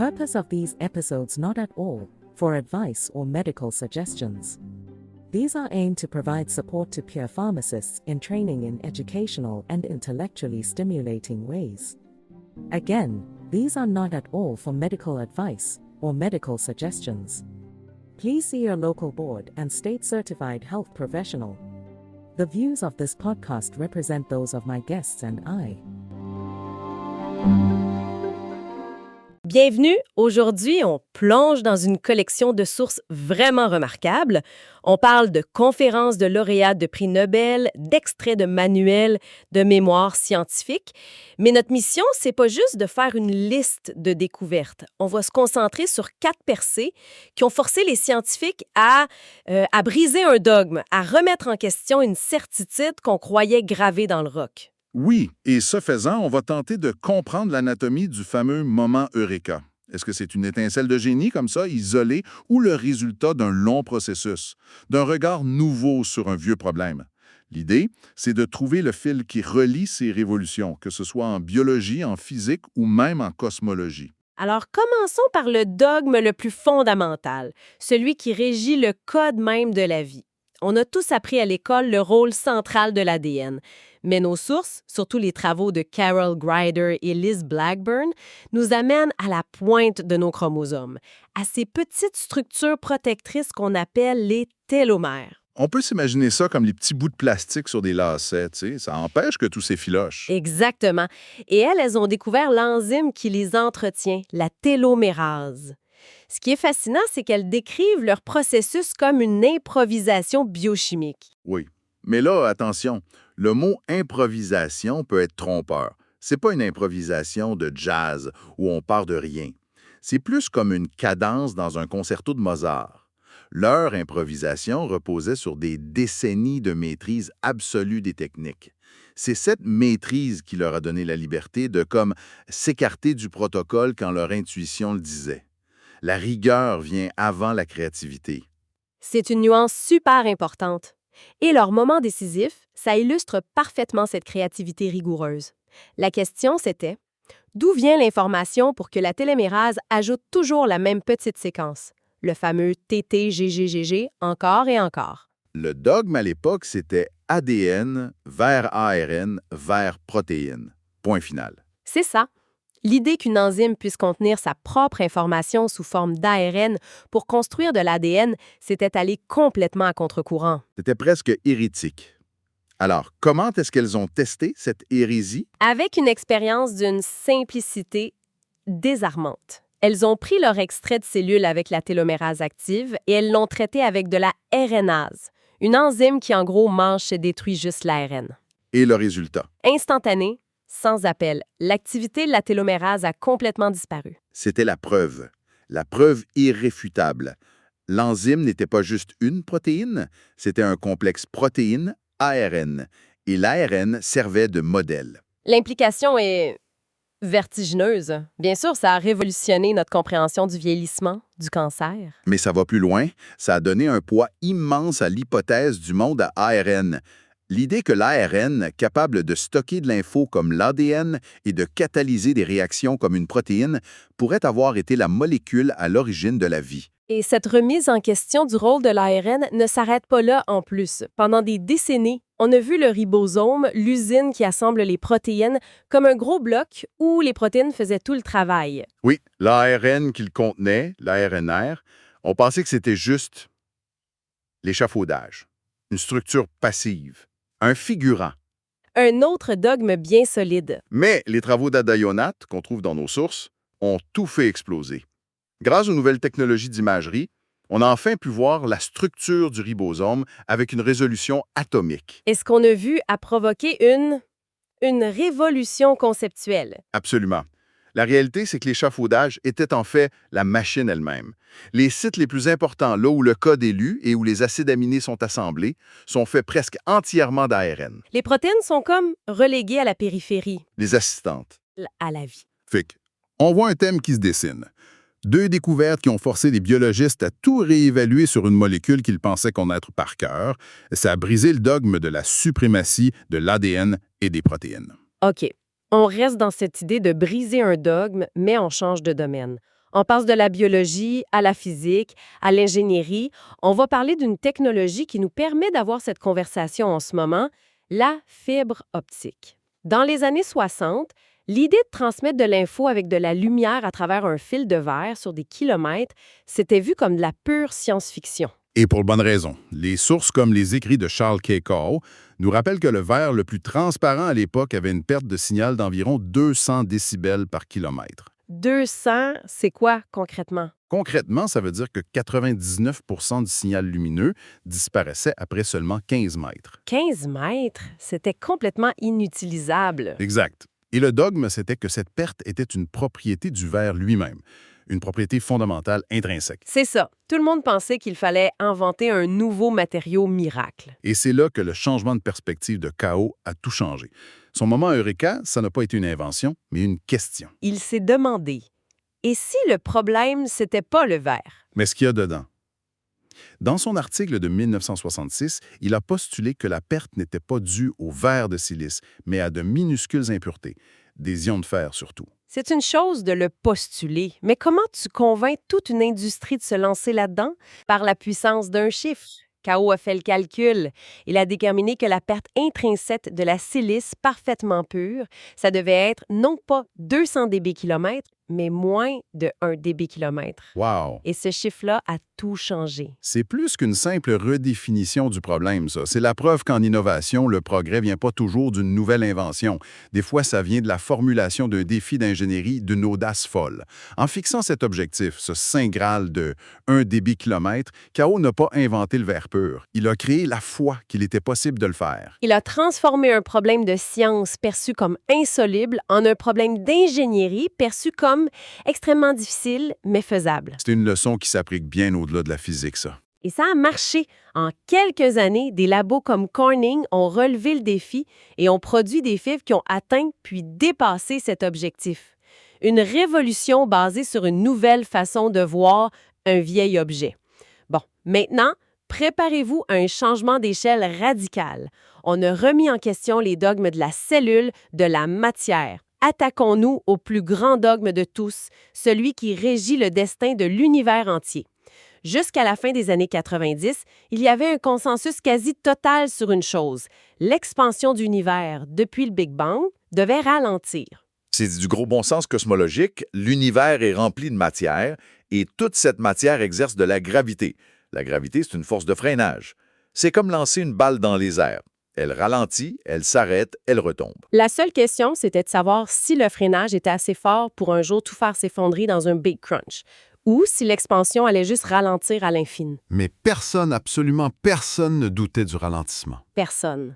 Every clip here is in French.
purpose of these episodes not at all for advice or medical suggestions. These are aimed to provide support to peer pharmacists in training in educational and intellectually stimulating ways. Again, these are not at all for medical advice or medical suggestions. Please see your local board and state-certified health professional. The views of this podcast represent those of my guests and I. Bienvenue! Aujourd'hui, on plonge dans une collection de sources vraiment remarquables. On parle de conférences de lauréats de prix Nobel, d'extraits de manuels, de mémoires scientifiques. Mais notre mission, c'est pas juste de faire une liste de découvertes. On va se concentrer sur 4 percées qui ont forcé les scientifiques à briser un dogme, à remettre en question une certitude qu'on croyait gravée dans le roc. Oui, et ce faisant, on va tenter de comprendre l'anatomie du fameux moment Eureka. Est-ce que c'est une étincelle de génie comme ça, isolée, ou le résultat d'un long processus, d'un regard nouveau sur un vieux problème? L'idée, c'est de trouver le fil qui relie ces révolutions, que ce soit en biologie, en physique ou même en cosmologie. Alors, commençons par le dogme le plus fondamental, celui qui régit le code même de la vie. On a tous appris à l'école le rôle central de l'ADN. Mais nos sources, surtout les travaux de Carol Greider et Liz Blackburn, nous amènent à la pointe de nos chromosomes, à ces petites structures protectrices qu'on appelle les télomères. On peut s'imaginer ça comme les petits bouts de plastique sur des lacets, tu sais, ça empêche que tout s'effiloche. Exactement. Et elles ont découvert l'enzyme qui les entretient, la télomérase. Ce qui est fascinant, c'est qu'elles décrivent leur processus comme une improvisation biochimique. Oui. Mais là, attention, le mot improvisation peut être trompeur. C'est pas une improvisation de jazz où on part de rien. C'est plus comme une cadence dans un concerto de Mozart. Leur improvisation reposait sur des décennies de maîtrise absolue des techniques. C'est cette maîtrise qui leur a donné la liberté de comme s'écarter du protocole quand leur intuition le disait. La rigueur vient avant la créativité. C'est une nuance super importante. Et leur moment décisif, ça illustre parfaitement cette créativité rigoureuse. La question, c'était d'où vient l'information pour que la télomérase ajoute toujours la même petite séquence, le fameux TTGGGG encore et encore. Le dogme à l'époque, c'était ADN vers ARN vers protéine. Point final. C'est ça. L'idée qu'une enzyme puisse contenir sa propre information sous forme d'ARN pour construire de l'ADN, c'était aller complètement à contre-courant. C'était presque hérétique. Alors, comment est-ce qu'elles ont testé cette hérésie? Avec une expérience d'une simplicité désarmante. Elles ont pris leur extrait de cellules avec la télomérase active et elles l'ont traité avec de la RNase, une enzyme qui, en gros, mange et détruit juste l'ARN. Et le résultat? Instantané, sans appel, l'activité de la télomérase a complètement disparu. C'était la preuve irréfutable. L'enzyme n'était pas juste une protéine, c'était un complexe protéine-ARN, et l'ARN servait de modèle. L'implication est vertigineuse. Bien sûr, ça a révolutionné notre compréhension du vieillissement, du cancer. Mais ça va plus loin, ça a donné un poids immense à l'hypothèse du monde à ARN. L'idée que l'ARN, capable de stocker de l'info comme l'ADN et de catalyser des réactions comme une protéine, pourrait avoir été la molécule à l'origine de la vie. Et cette remise en question du rôle de l'ARN ne s'arrête pas là en plus. Pendant des décennies, on a vu le ribosome, l'usine qui assemble les protéines, comme un gros bloc où les protéines faisaient tout le travail. Oui, l'ARN qu'il contenait, l'ARNR, on pensait que c'était juste l'échafaudage, une structure passive. Un figurant. Un autre dogme bien solide. Mais les travaux d'Adayonat, qu'on trouve dans nos sources, ont tout fait exploser. Grâce aux nouvelles technologies d'imagerie, on a enfin pu voir la structure du ribosome avec une résolution atomique. Et ce qu'on a vu a provoqué une révolution conceptuelle. Absolument. La réalité, c'est que l'échafaudage était en fait la machine elle-même. Les sites les plus importants, là où le code est lu et où les acides aminés sont assemblés, sont faits presque entièrement d'ARN. Les protéines sont comme reléguées à la périphérie. Les assistantes. À la vie. Fait on voit un thème qui se dessine. 2 découvertes qui ont forcé les biologistes à tout réévaluer sur une molécule qu'ils pensaient connaître par cœur. Ça a brisé le dogme de la suprématie de l'ADN et des protéines. OK. On reste dans cette idée de briser un dogme, mais on change de domaine. On passe de la biologie à la physique, à l'ingénierie. On va parler d'une technologie qui nous permet d'avoir cette conversation en ce moment, la fibre optique. Dans les années 60, l'idée de transmettre de l'info avec de la lumière à travers un fil de verre sur des kilomètres, c'était vu comme de la pure science-fiction. Et pour bonne raison. Les sources comme les écrits de Charles K. Cole nous rappellent que le verre le plus transparent à l'époque avait une perte de signal d'environ 200 décibels par kilomètre. 200, c'est quoi concrètement? Concrètement, ça veut dire que 99 du signal lumineux disparaissait après seulement 15 mètres. 15 mètres? C'était complètement inutilisable. Exact. Et le dogme, c'était que cette perte était une propriété du verre lui-même, une propriété fondamentale intrinsèque. C'est ça. Tout le monde pensait qu'il fallait inventer un nouveau matériau miracle. Et c'est là que le changement de perspective de Kao a tout changé. Son moment eureka, ça n'a pas été une invention, mais une question. Il s'est demandé, et si le problème, c'était pas le verre? Mais ce qu'il y a dedans? Dans son article de 1966, il a postulé que la perte n'était pas due au verre de silice, mais à de minuscules impuretés, des ions de fer surtout. C'est une chose de le postuler, mais comment tu convaincs toute une industrie de se lancer là-dedans? Par la puissance d'un chiffre. Kao a fait le calcul. Il a déterminé que la perte intrinsèque de la silice parfaitement pure, ça devait être non pas 200 dB/km, mais moins de 1 dB/km. Wow! Et ce chiffre-là a tout changé. C'est plus qu'une simple redéfinition du problème, ça. C'est la preuve qu'en innovation, le progrès vient pas toujours d'une nouvelle invention. Des fois, ça vient de la formulation d'un défi d'ingénierie d'une audace folle. En fixant cet objectif, ce saint graal de 1 dB/km, Kao n'a pas inventé le verre pur. Il a créé la foi qu'il était possible de le faire. Il a transformé un problème de science perçu comme insoluble en un problème d'ingénierie perçu comme extrêmement difficile, mais faisable. C'est une leçon qui s'applique bien au-delà de la physique, ça. Et ça a marché. En quelques années, des labos comme Corning ont relevé le défi et ont produit des fibres qui ont atteint puis dépassé cet objectif. Une révolution basée sur une nouvelle façon de voir un vieil objet. Bon, maintenant, préparez-vous à un changement d'échelle radical. On a remis en question les dogmes de la cellule, de la matière. Attaquons-nous au plus grand dogme de tous, celui qui régit le destin de l'univers entier. Jusqu'à la fin des années 90, il y avait un consensus quasi total sur une chose. L'expansion de l'univers, depuis le Big Bang, devait ralentir. C'est du gros bon sens cosmologique. L'univers est rempli de matière et toute cette matière exerce de la gravité. La gravité, c'est une force de freinage. C'est comme lancer une balle dans les airs. Elle ralentit, elle s'arrête, elle retombe. La seule question, c'était de savoir si le freinage était assez fort pour un jour tout faire s'effondrer dans un Big Crunch, ou si l'expansion allait juste ralentir à l'infini. Mais personne, absolument personne ne doutait du ralentissement. Personne.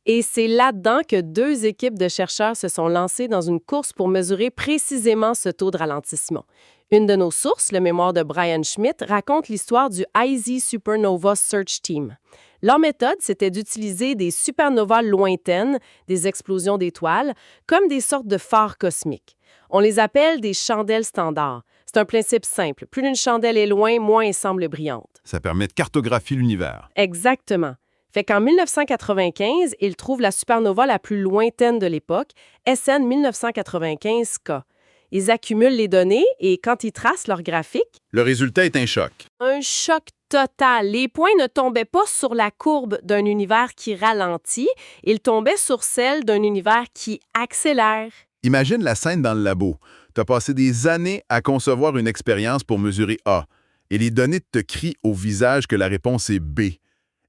Et c'est là-dedans que deux équipes de chercheurs se sont lancées dans une course pour mesurer précisément ce taux de ralentissement. Une de nos sources, le mémoire de Brian Schmidt, raconte l'histoire du IZ Supernova Search Team. Leur méthode, c'était d'utiliser des supernovas lointaines, des explosions d'étoiles, comme des sortes de phares cosmiques. On les appelle des chandelles standards. C'est un principe simple. Plus une chandelle est loin, moins elle semble brillante. Ça permet de cartographier l'univers. Exactement. Fait qu'en 1995, ils trouvent la supernova la plus lointaine de l'époque, SN 1995K. Ils accumulent les données et quand ils tracent leur graphique, Le résultat est un choc. un choc total. Les points ne tombaient pas sur la courbe d'un univers qui ralentit, ils tombaient sur celle d'un univers qui accélère. Imagine la scène dans le labo. Tu as passé des années à concevoir une expérience pour mesurer A, et les données te crient au visage que la réponse est B.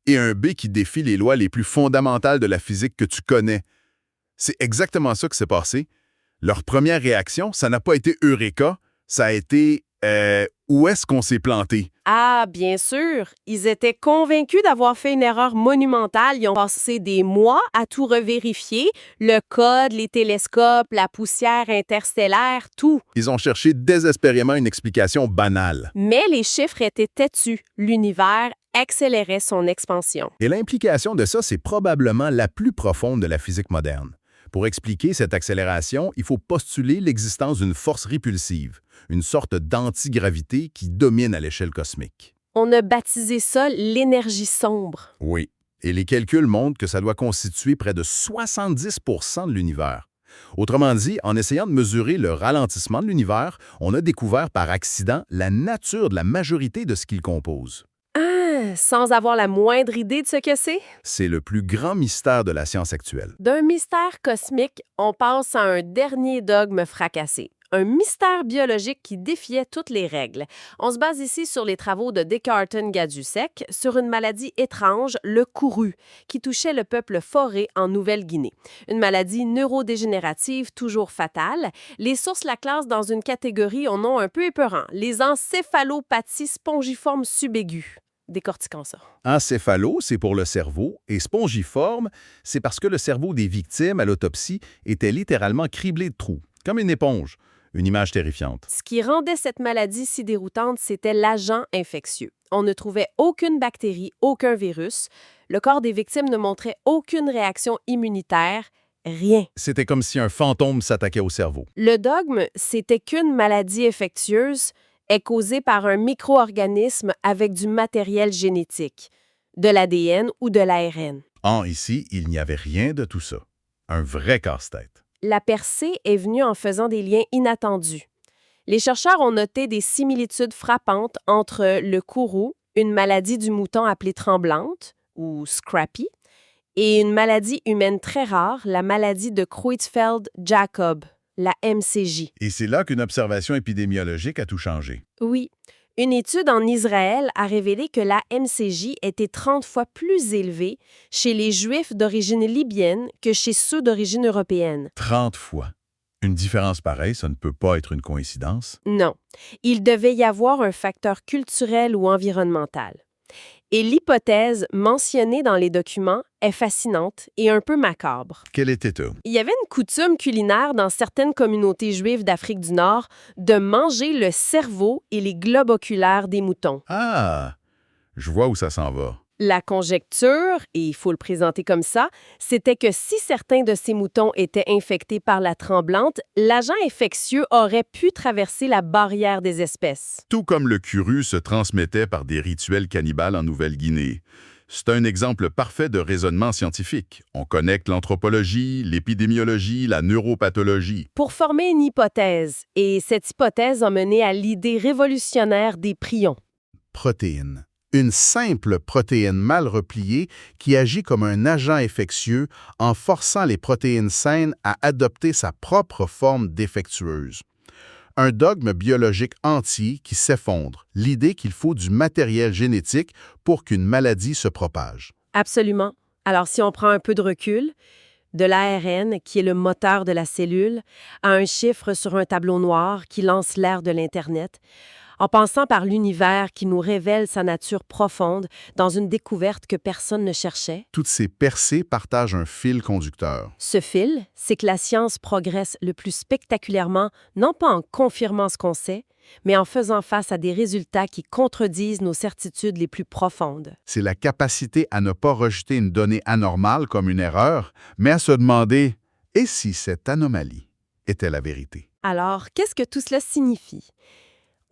Et un B qui défie les lois les plus fondamentales de la physique que tu connais. C'est exactement ça qui s'est passé. Leur première réaction, ça n'a pas été Eureka, ça a été où est-ce qu'on s'est planté? Ah, bien sûr. Ils étaient convaincus d'avoir fait une erreur monumentale. Ils ont passé des mois à tout revérifier. Le code, les télescopes, la poussière interstellaire, tout. Ils ont cherché désespérément une explication banale. Mais les chiffres étaient têtus. L'univers accélérait son expansion. Et l'implication de ça, c'est probablement la plus profonde de la physique moderne. Pour expliquer cette accélération, il faut postuler l'existence d'une force répulsive, une sorte d'antigravité qui domine à l'échelle cosmique. On a baptisé ça l'énergie sombre. Oui, et les calculs montrent que ça doit constituer près de 70 de l'univers. Autrement dit, en essayant de mesurer le ralentissement de l'univers, on a découvert par accident la nature de la majorité de ce qu'il compose. Ah, sans avoir la moindre idée de ce que c'est? C'est le plus grand mystère de la science actuelle. D'un mystère cosmique, on passe à un dernier dogme fracassé. Un mystère biologique qui défiait toutes les règles. On se base ici sur les travaux de Descartes-Gadusek sur une maladie étrange, le courru, qui touchait le peuple foré en Nouvelle-Guinée. Une maladie neurodégénérative toujours fatale. Les sources la classent dans une catégorie au nom un peu épeurant, les encéphalopathies spongiformes subaiguës. Décortiquons ça. Encéphalo, c'est pour le cerveau, et spongiforme, c'est parce que le cerveau des victimes à l'autopsie était littéralement criblé de trous, comme une éponge. Une image terrifiante. Ce qui rendait cette maladie si déroutante, c'était l'agent infectieux. On ne trouvait aucune bactérie, aucun virus. Le corps des victimes ne montrait aucune réaction immunitaire, rien. C'était comme si un fantôme s'attaquait au cerveau. Le dogme, c'était qu'une maladie infectieuse est causée par un micro-organisme avec du matériel génétique, de l'ADN ou de l'ARN. Ici, il n'y avait rien de tout ça. Un vrai casse-tête. La percée est venue en faisant des liens inattendus. Les chercheurs ont noté des similitudes frappantes entre le courroux, une maladie du mouton appelée tremblante, ou scrappy, et une maladie humaine très rare, la maladie de Creutzfeldt-Jakob, la MCJ. Et c'est là qu'une observation épidémiologique a tout changé. Oui. Une étude en Israël a révélé que la MCJ était 30 fois plus élevée chez les Juifs d'origine libyenne que chez ceux d'origine européenne. 30 fois. Une différence pareille, ça ne peut pas être une coïncidence. Non. Il devait y avoir un facteur culturel ou environnemental. Et l'hypothèse mentionnée dans les documents est fascinante et un peu macabre. Quel était-elle? Il y avait une coutume culinaire dans certaines communautés juives d'Afrique du Nord de manger le cerveau et les globes oculaires des moutons. Ah, je vois où ça s'en va. La conjecture, et il faut le présenter comme ça, c'était que si certains de ces moutons étaient infectés par la tremblante, l'agent infectieux aurait pu traverser la barrière des espèces. Tout comme le curu se transmettait par des rituels cannibales en Nouvelle-Guinée. C'est un exemple parfait de raisonnement scientifique. On connecte l'anthropologie, l'épidémiologie, la neuropathologie. Pour former une hypothèse, et cette hypothèse a mené à l'idée révolutionnaire des prions. Protéine. Une simple protéine mal repliée qui agit comme un agent infectieux en forçant les protéines saines à adopter sa propre forme défectueuse. Un dogme biologique entier qui s'effondre, l'idée qu'il faut du matériel génétique pour qu'une maladie se propage. Absolument. Alors si on prend un peu de recul, de l'ARN, qui est le moteur de la cellule, à un chiffre sur un tableau noir qui lance l'ère de l'Internet, en passant par l'univers qui nous révèle sa nature profonde dans une découverte que personne ne cherchait. Toutes ces percées partagent un fil conducteur. Ce fil, c'est que la science progresse le plus spectaculairement, non pas en confirmant ce qu'on sait, mais en faisant face à des résultats qui contredisent nos certitudes les plus profondes. C'est la capacité à ne pas rejeter une donnée anormale comme une erreur, mais à se demander « et si cette anomalie était la vérité ?» Alors, qu'est-ce que tout cela signifie?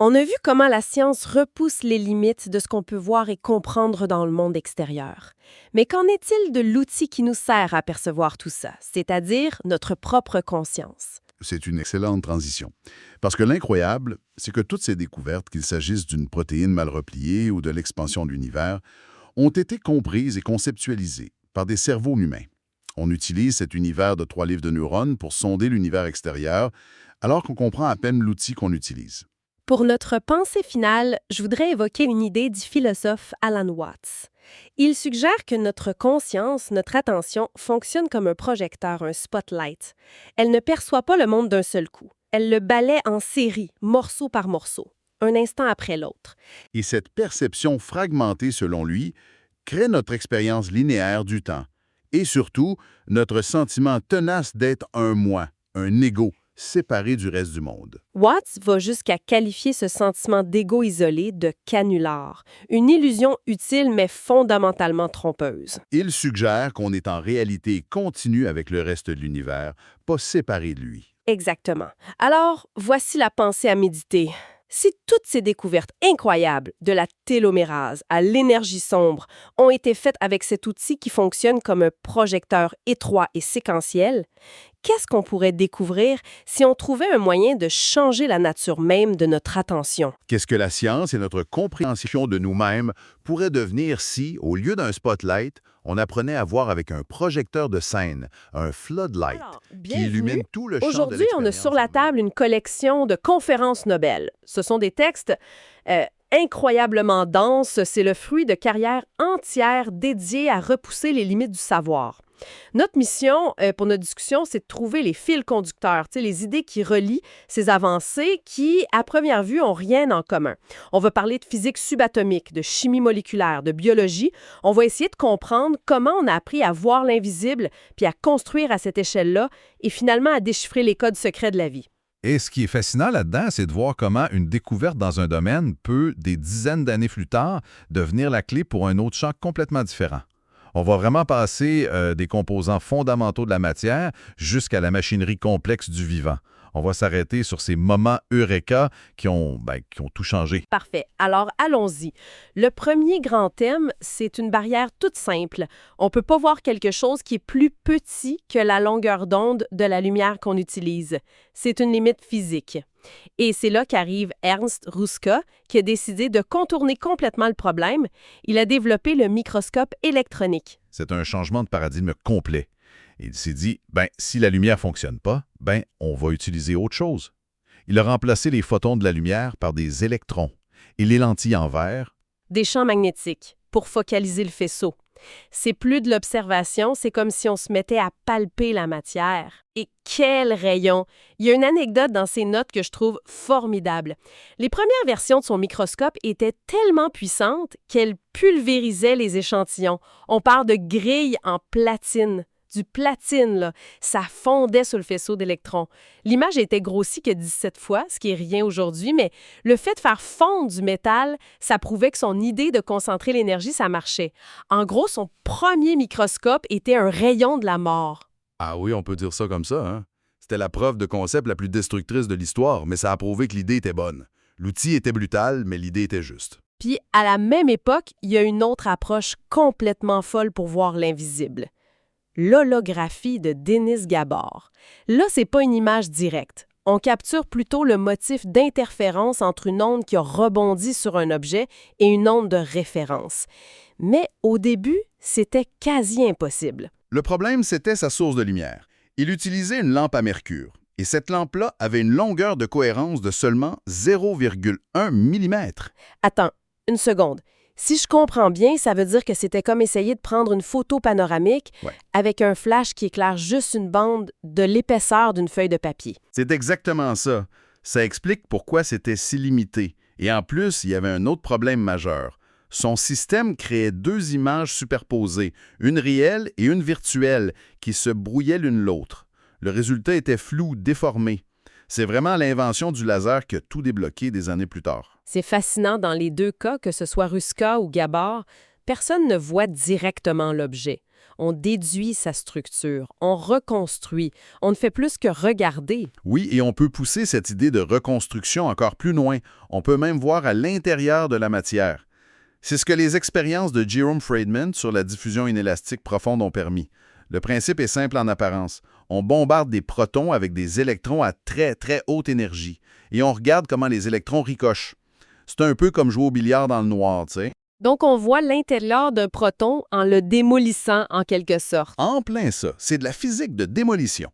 On a vu comment la science repousse les limites de ce qu'on peut voir et comprendre dans le monde extérieur. Mais qu'en est-il de l'outil qui nous sert à percevoir tout ça, c'est-à-dire notre propre conscience? C'est une excellente transition. Parce que l'incroyable, c'est que toutes ces découvertes, qu'il s'agisse d'une protéine mal repliée ou de l'expansion de l'univers, ont été comprises et conceptualisées par des cerveaux humains. On utilise cet univers de 3 livres de neurones pour sonder l'univers extérieur, alors qu'on comprend à peine l'outil qu'on utilise. Pour notre pensée finale, je voudrais évoquer une idée du philosophe Alan Watts. Il suggère que notre conscience, notre attention, fonctionne comme un projecteur, un spotlight. Elle ne perçoit pas le monde d'un seul coup. Elle le balaie en série, morceau par morceau, un instant après l'autre. Et cette perception fragmentée, selon lui, crée notre expérience linéaire du temps. Et surtout, notre sentiment tenace d'être un moi, un ego, séparé du reste du monde. Watts va jusqu'à qualifier ce sentiment d'ego isolé de canular, une illusion utile mais fondamentalement trompeuse. Il suggère qu'on est en réalité continu avec le reste de l'univers, pas séparé de lui. Exactement. Alors, voici la pensée à méditer. Si toutes ces découvertes incroyables, de la télomérase à l'énergie sombre, ont été faites avec cet outil qui fonctionne comme un projecteur étroit et séquentiel, qu'est-ce qu'on pourrait découvrir si on trouvait un moyen de changer la nature même de notre attention? Qu'est-ce que la science et notre compréhension de nous-mêmes pourraient devenir si, au lieu d'un spotlight, on apprenait à voir avec un projecteur de scène, un floodlight, Alors, qui bienvenue. illumine tout le champ de Aujourd'hui, on a l'expérience sur la table une collection de conférences Nobel. Ce sont des textes incroyablement denses. C'est le fruit de carrières entières dédiées à repousser les limites du savoir. Notre mission pour notre discussion, c'est de trouver les fils conducteurs, les idées qui relient ces avancées qui, à première vue, n'ont rien en commun. On va parler de physique subatomique, de chimie moléculaire, de biologie. On va essayer de comprendre comment on a appris à voir l'invisible puis à construire à cette échelle-là et finalement à déchiffrer les codes secrets de la vie. Et ce qui est fascinant là-dedans, c'est de voir comment une découverte dans un domaine peut, des dizaines d'années plus tard, devenir la clé pour un autre champ complètement différent. On va vraiment passer des composants fondamentaux de la matière jusqu'à la machinerie complexe du vivant. On va s'arrêter sur ces moments eureka qui ont tout changé. Parfait. Alors, allons-y. Le premier grand thème, c'est une barrière toute simple. On ne peut pas voir quelque chose qui est plus petit que la longueur d'onde de la lumière qu'on utilise. C'est une limite physique. Et c'est là qu'arrive Ernst Ruska, qui a décidé de contourner complètement le problème. Il a développé le microscope électronique. C'est un changement de paradigme complet. Il s'est dit, si la lumière ne fonctionne pas, on va utiliser autre chose. Il a remplacé les photons de la lumière par des électrons et les lentilles en verre. Des champs magnétiques pour focaliser le faisceau. C'est plus de l'observation, c'est comme si on se mettait à palper la matière. Et quel rayon! Il y a une anecdote dans ses notes que je trouve formidable. Les premières versions de son microscope étaient tellement puissantes qu'elles pulvérisaient les échantillons. On parle de grilles en platine. Du platine, là, ça fondait sur le faisceau d'électrons. L'image était grossie que 17 fois, ce qui est rien aujourd'hui, mais le fait de faire fondre du métal, ça prouvait que son idée de concentrer l'énergie, ça marchait. En gros, son premier microscope était un rayon de la mort. Ah oui, on peut dire ça comme ça, hein? C'était la preuve de concept la plus destructrice de l'histoire, mais ça a prouvé que l'idée était bonne. L'outil était brutal, mais l'idée était juste. Puis, à la même époque, il y a une autre approche complètement folle pour voir l'invisible. L'holographie de Denis Gabor. Là, c'est pas une image directe. On capture plutôt le motif d'interférence entre une onde qui a rebondi sur un objet et une onde de référence. Mais au début, c'était quasi impossible. Le problème, c'était sa source de lumière. Il utilisait une lampe à mercure, et cette lampe-là avait une longueur de cohérence de seulement 0,1 mm. Attends, une seconde. Si je comprends bien, ça veut dire que c'était comme essayer de prendre une photo panoramique avec un flash qui éclaire juste une bande de l'épaisseur d'une feuille de papier. C'est exactement ça. Ça explique pourquoi c'était si limité. Et en plus, il y avait un autre problème majeur. Son système créait deux images superposées, une réelle et une virtuelle, qui se brouillaient l'une l'autre. Le résultat était flou, déformé. C'est vraiment l'invention du laser qui a tout débloqué des années plus tard. C'est fascinant dans les deux cas, que ce soit Ruska ou Gabor, personne ne voit directement l'objet. On déduit sa structure, on reconstruit, on ne fait plus que regarder. Oui, et on peut pousser cette idée de reconstruction encore plus loin. On peut même voir à l'intérieur de la matière. C'est ce que les expériences de Jerome Friedman sur la diffusion inélastique profonde ont permis. Le principe est simple en apparence. On bombarde des protons avec des électrons à très, très haute énergie. Et on regarde comment les électrons ricochent. C'est un peu comme jouer au billard dans le noir, tu sais. Donc, on voit l'intérieur d'un proton en le démolissant en quelque sorte. En plein ça, c'est de la physique de démolition.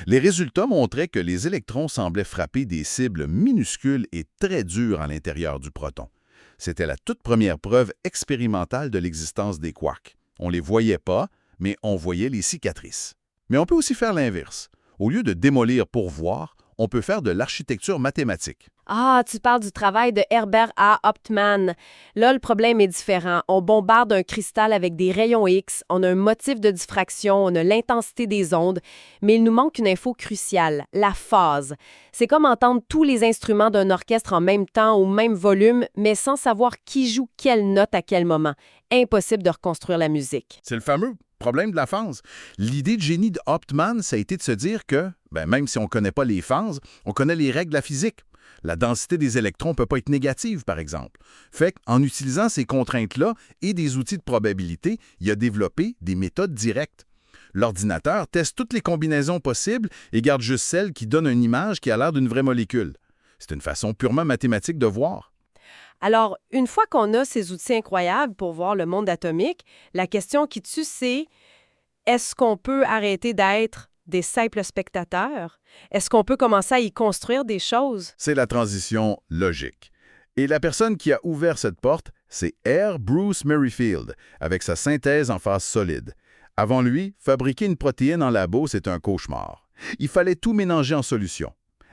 Les résultats montraient que les électrons semblaient frapper des cibles minuscules et très dures à l'intérieur du proton. C'était la toute première preuve expérimentale de l'existence des quarks. On ne les voyait pas, mais on voyait les cicatrices. Mais on peut aussi faire l'inverse. Au lieu de démolir pour voir, on peut faire de l'architecture mathématique. Ah, tu parles du travail de Herbert A. Hauptmann. Là, le problème est différent. On bombarde un cristal avec des rayons X, on a un motif de diffraction, on a l'intensité des ondes, mais il nous manque une info cruciale, la phase. C'est comme entendre tous les instruments d'un orchestre en même temps, au même volume, mais sans savoir qui joue quelle note à quel moment. Impossible de reconstruire la musique. C'est le fameux problème de la phase. L'idée de génie de Hauptmann, ça a été de se dire que, même si on ne connaît pas les phases, on connaît les règles de la physique. La densité des électrons ne peut pas être négative, par exemple. Fait qu'en utilisant ces contraintes-là et des outils de probabilité, il a développé des méthodes directes. L'ordinateur teste toutes les combinaisons possibles et garde juste celles qui donnent une image qui a l'air d'une vraie molécule. C'est une façon purement mathématique de voir. Alors, une fois qu'on a ces outils incroyables pour voir le monde atomique, la question qui tue, c'est est-ce qu'on peut arrêter d'être des simples spectateurs? Est-ce qu'on peut commencer à y construire des choses? C'est la transition logique. Et la personne qui a ouvert cette porte, c'est R. Bruce Merrifield, avec sa synthèse en phase solide. Avant lui, fabriquer une protéine en labo, c'est un cauchemar. Il fallait tout mélanger en solution.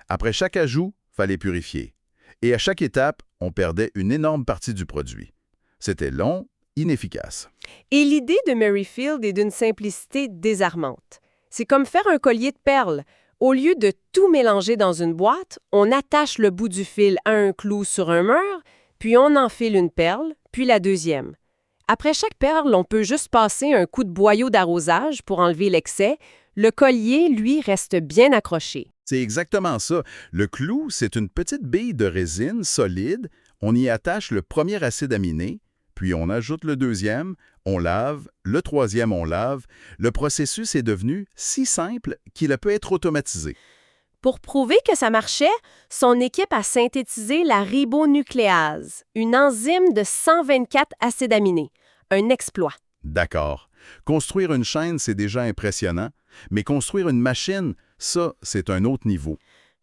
Après chaque ajout, fallait purifier. Et à chaque étape, on perdait une énorme partie du produit. C'était long, inefficace. Et l'idée de Merrifield est d'une simplicité désarmante. C'est comme faire un collier de perles. Au lieu de tout mélanger dans une boîte, on attache le bout du fil à un clou sur un mur, puis on enfile une perle, puis la deuxième. Après chaque perle, on peut juste passer un coup de boyau d'arrosage pour enlever l'excès. Le collier, lui, reste bien accroché. C'est exactement ça. Le clou, c'est une petite bille de résine solide. On y attache le premier acide aminé, puis on ajoute le deuxième, on lave, le troisième on lave. Le processus est devenu si simple qu'il peut être automatisé. Pour prouver que ça marchait, son équipe a synthétisé la ribonucléase, une enzyme de 124 acides aminés. Un exploit. D'accord. Construire une chaîne, c'est déjà impressionnant, mais construire une machine, ça, c'est un autre niveau.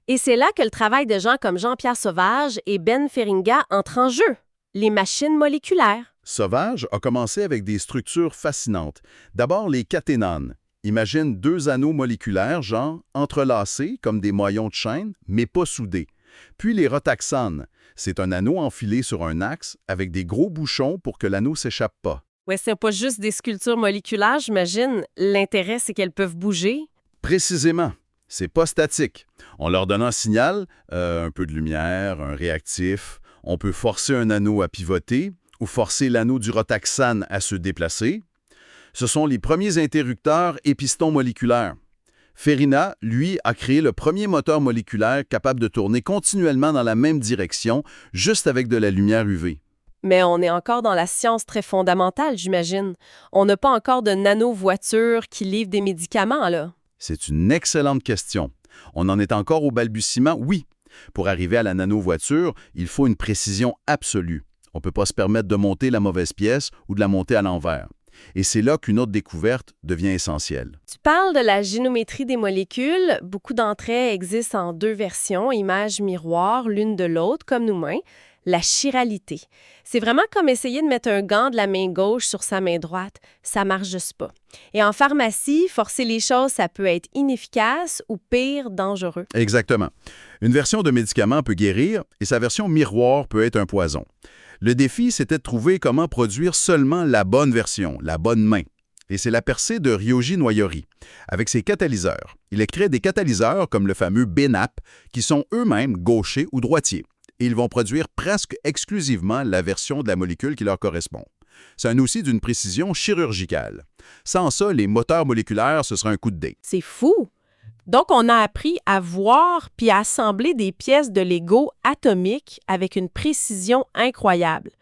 Et c'est là que le travail de gens comme Jean-Pierre Sauvage et Ben Feringa entre en jeu. Les machines moléculaires. Sauvage a commencé avec des structures fascinantes. D'abord, les caténanes. Imagine deux anneaux moléculaires, genre entrelacés comme des maillons de chaîne, mais pas soudés. Puis les rotaxanes. C'est un anneau enfilé sur un axe avec des gros bouchons pour que l'anneau s'échappe pas. Ouais, c'est pas juste des sculptures moléculaires, j'imagine. L'intérêt, c'est qu'elles peuvent bouger. Précisément. C'est pas statique. On leur donne un signal, un peu de lumière, un réactif. On peut forcer un anneau à pivoter ou forcer l'anneau du rotaxane à se déplacer. Ce sont les premiers interrupteurs et pistons moléculaires. Feringa, lui, a créé le premier moteur moléculaire capable de tourner continuellement dans la même direction, juste avec de la lumière UV. Mais on est encore dans la science très fondamentale, j'imagine. On n'a pas encore de nano-voitures qui livrent des médicaments, là. C'est une excellente question. On en est encore au balbutiement, oui. Pour arriver à la nano-voiture, il faut une précision absolue. On ne peut pas se permettre de monter la mauvaise pièce ou de la monter à l'envers. Et c'est là qu'une autre découverte devient essentielle. Tu parles de la géométrie des molécules. Beaucoup d'entre elles existent en deux versions, images miroirs l'une de l'autre, comme nos mains. La chiralité. C'est vraiment comme essayer de mettre un gant de la main gauche sur sa main droite. Ça marche juste pas. Et en pharmacie, forcer les choses, ça peut être inefficace ou pire, dangereux. Exactement. Une version de médicament peut guérir et sa version miroir peut être un poison. Le défi, c'était de trouver comment produire seulement la bonne version, la bonne main. Et c'est la percée de Ryoji Noyori, avec ses catalyseurs. Il a créé des catalyseurs comme le fameux BNAP, qui sont eux-mêmes gauchers ou droitiers. Et ils vont produire presque exclusivement la version de la molécule qui leur correspond. C'est un outil d'une précision chirurgicale. Sans ça, les moteurs moléculaires, ce serait un coup de dé. C'est fou! Donc, on a appris à voir puis à assembler des pièces de Lego atomiques avec une précision incroyable.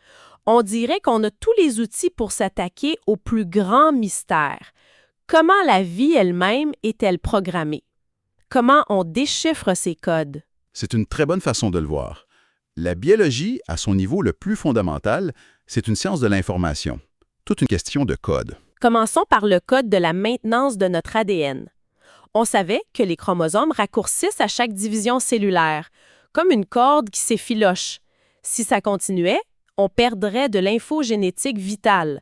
On dirait qu'on a tous les outils pour s'attaquer au plus grand mystère. Comment la vie elle-même est-elle programmée? Comment on déchiffre ces codes? C'est une très bonne façon de le voir. La biologie, à son niveau le plus fondamental, c'est une science de l'information. Toute une question de code. Commençons par le code de la maintenance de notre ADN. On savait que les chromosomes raccourcissent à chaque division cellulaire, comme une corde qui s'effiloche. Si ça continuait, on perdrait de l'info génétique vitale.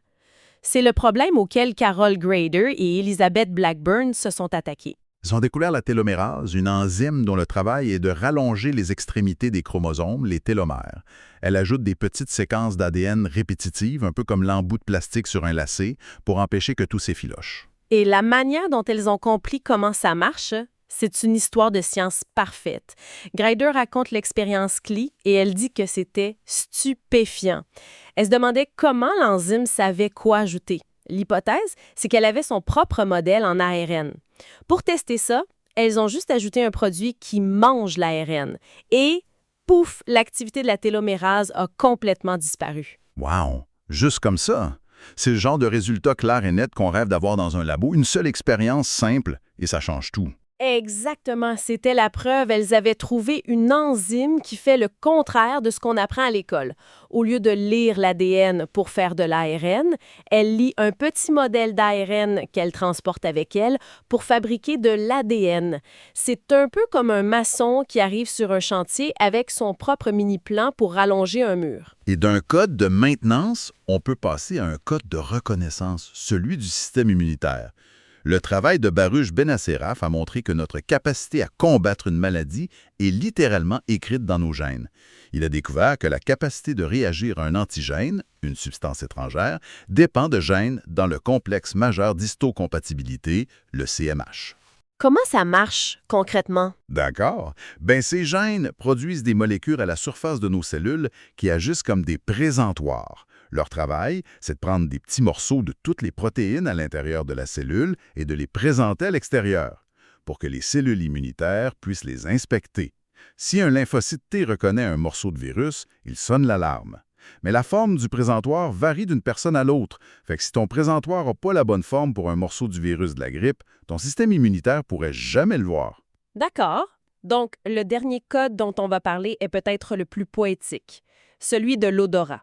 C'est le problème auquel Carol Grader et Elizabeth Blackburn se sont attaqués. Ils ont découvert la télomérase, une enzyme dont le travail est de rallonger les extrémités des chromosomes, les télomères. Elle ajoute des petites séquences d'ADN répétitives, un peu comme l'embout de plastique sur un lacet, pour empêcher que tout s'effiloche. Et la manière dont elles ont compris comment ça marche, c'est une histoire de science parfaite. Grader raconte l'expérience CLI et elle dit que c'était stupéfiant. Elle se demandait comment l'enzyme savait quoi ajouter. L'hypothèse, c'est qu'elle avait son propre modèle en ARN. Pour tester ça, elles ont juste ajouté un produit qui mange l'ARN. Et, pouf, l'activité de la télomérase a complètement disparu. Wow! Juste comme ça? C'est le genre de résultat clair et net qu'on rêve d'avoir dans un labo, une seule expérience simple, et ça change tout. Exactement, c'était la preuve. Elles avaient trouvé une enzyme qui fait le contraire de ce qu'on apprend à l'école. Au lieu de lire l'ADN pour faire de l'ARN, elle lit un petit modèle d'ARN qu'elle transporte avec elle pour fabriquer de l'ADN. C'est un peu comme un maçon qui arrive sur un chantier avec son propre mini-plan pour rallonger un mur. Et d'un code de maintenance, on peut passer à un code de reconnaissance, celui du système immunitaire. Le travail de Baruch Benacerraf a montré que notre capacité à combattre une maladie est littéralement écrite dans nos gènes. Il a découvert que la capacité de réagir à un antigène, une substance étrangère, dépend de gènes dans le complexe majeur d'histocompatibilité, le CMH. Comment ça marche concrètement? D'accord. Ces gènes produisent des molécules à la surface de nos cellules qui agissent comme des présentoirs. Leur travail, c'est de prendre des petits morceaux de toutes les protéines à l'intérieur de la cellule et de les présenter à l'extérieur, pour que les cellules immunitaires puissent les inspecter. Si un lymphocyte T reconnaît un morceau de virus, il sonne l'alarme. Mais la forme du présentoir varie d'une personne à l'autre. Fait que si ton présentoir n'a pas la bonne forme pour un morceau du virus de la grippe, ton système immunitaire pourrait jamais le voir. D'accord. Donc, le dernier code dont on va parler est peut-être le plus poétique, celui de l'odorat.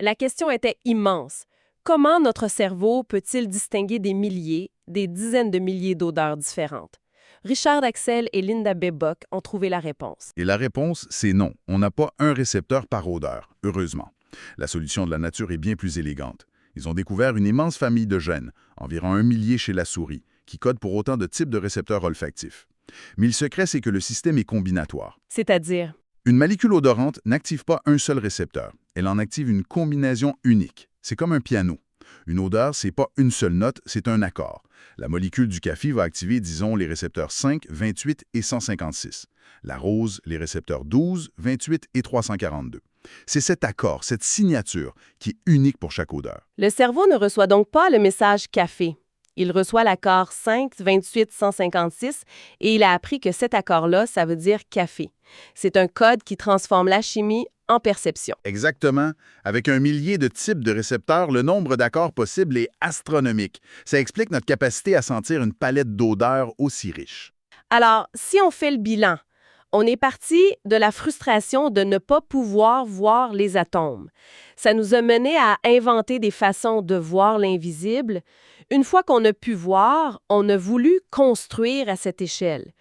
La question était immense. Comment notre cerveau peut-il distinguer des milliers, des dizaines de milliers d'odeurs différentes? Richard Axel et Linda Bebock ont trouvé la réponse. Et la réponse, c'est non. On n'a pas un récepteur par odeur, heureusement. La solution de la nature est bien plus élégante. Ils ont découvert une immense famille de gènes, environ 1 millier chez la souris, qui codent pour autant de types de récepteurs olfactifs. Mais le secret, c'est que le système est combinatoire. C'est-à-dire? Une molécule odorante n'active pas un seul récepteur. Elle en active une combinaison unique. C'est comme un piano. Une odeur, c'est pas une seule note, c'est un accord. La molécule du café va activer, disons, les récepteurs 5, 28 et 156. La rose, les récepteurs 12, 28 et 342. C'est cet accord, cette signature, qui est unique pour chaque odeur. Le cerveau ne reçoit donc pas le message café. Il reçoit l'accord 5, 28, 156 et il a appris que cet accord-là, ça veut dire café. C'est un code qui transforme la chimie en perception. Exactement. Avec 1 millier de types de récepteurs, le nombre d'accords possibles est astronomique. Ça explique notre capacité à sentir une palette d'odeurs aussi riche. Alors, si on fait le bilan, on est parti de la frustration de ne pas pouvoir voir les atomes. Ça nous a mené à inventer des façons de voir l'invisible. Une fois qu'on a pu voir, on a voulu construire à cette échelle.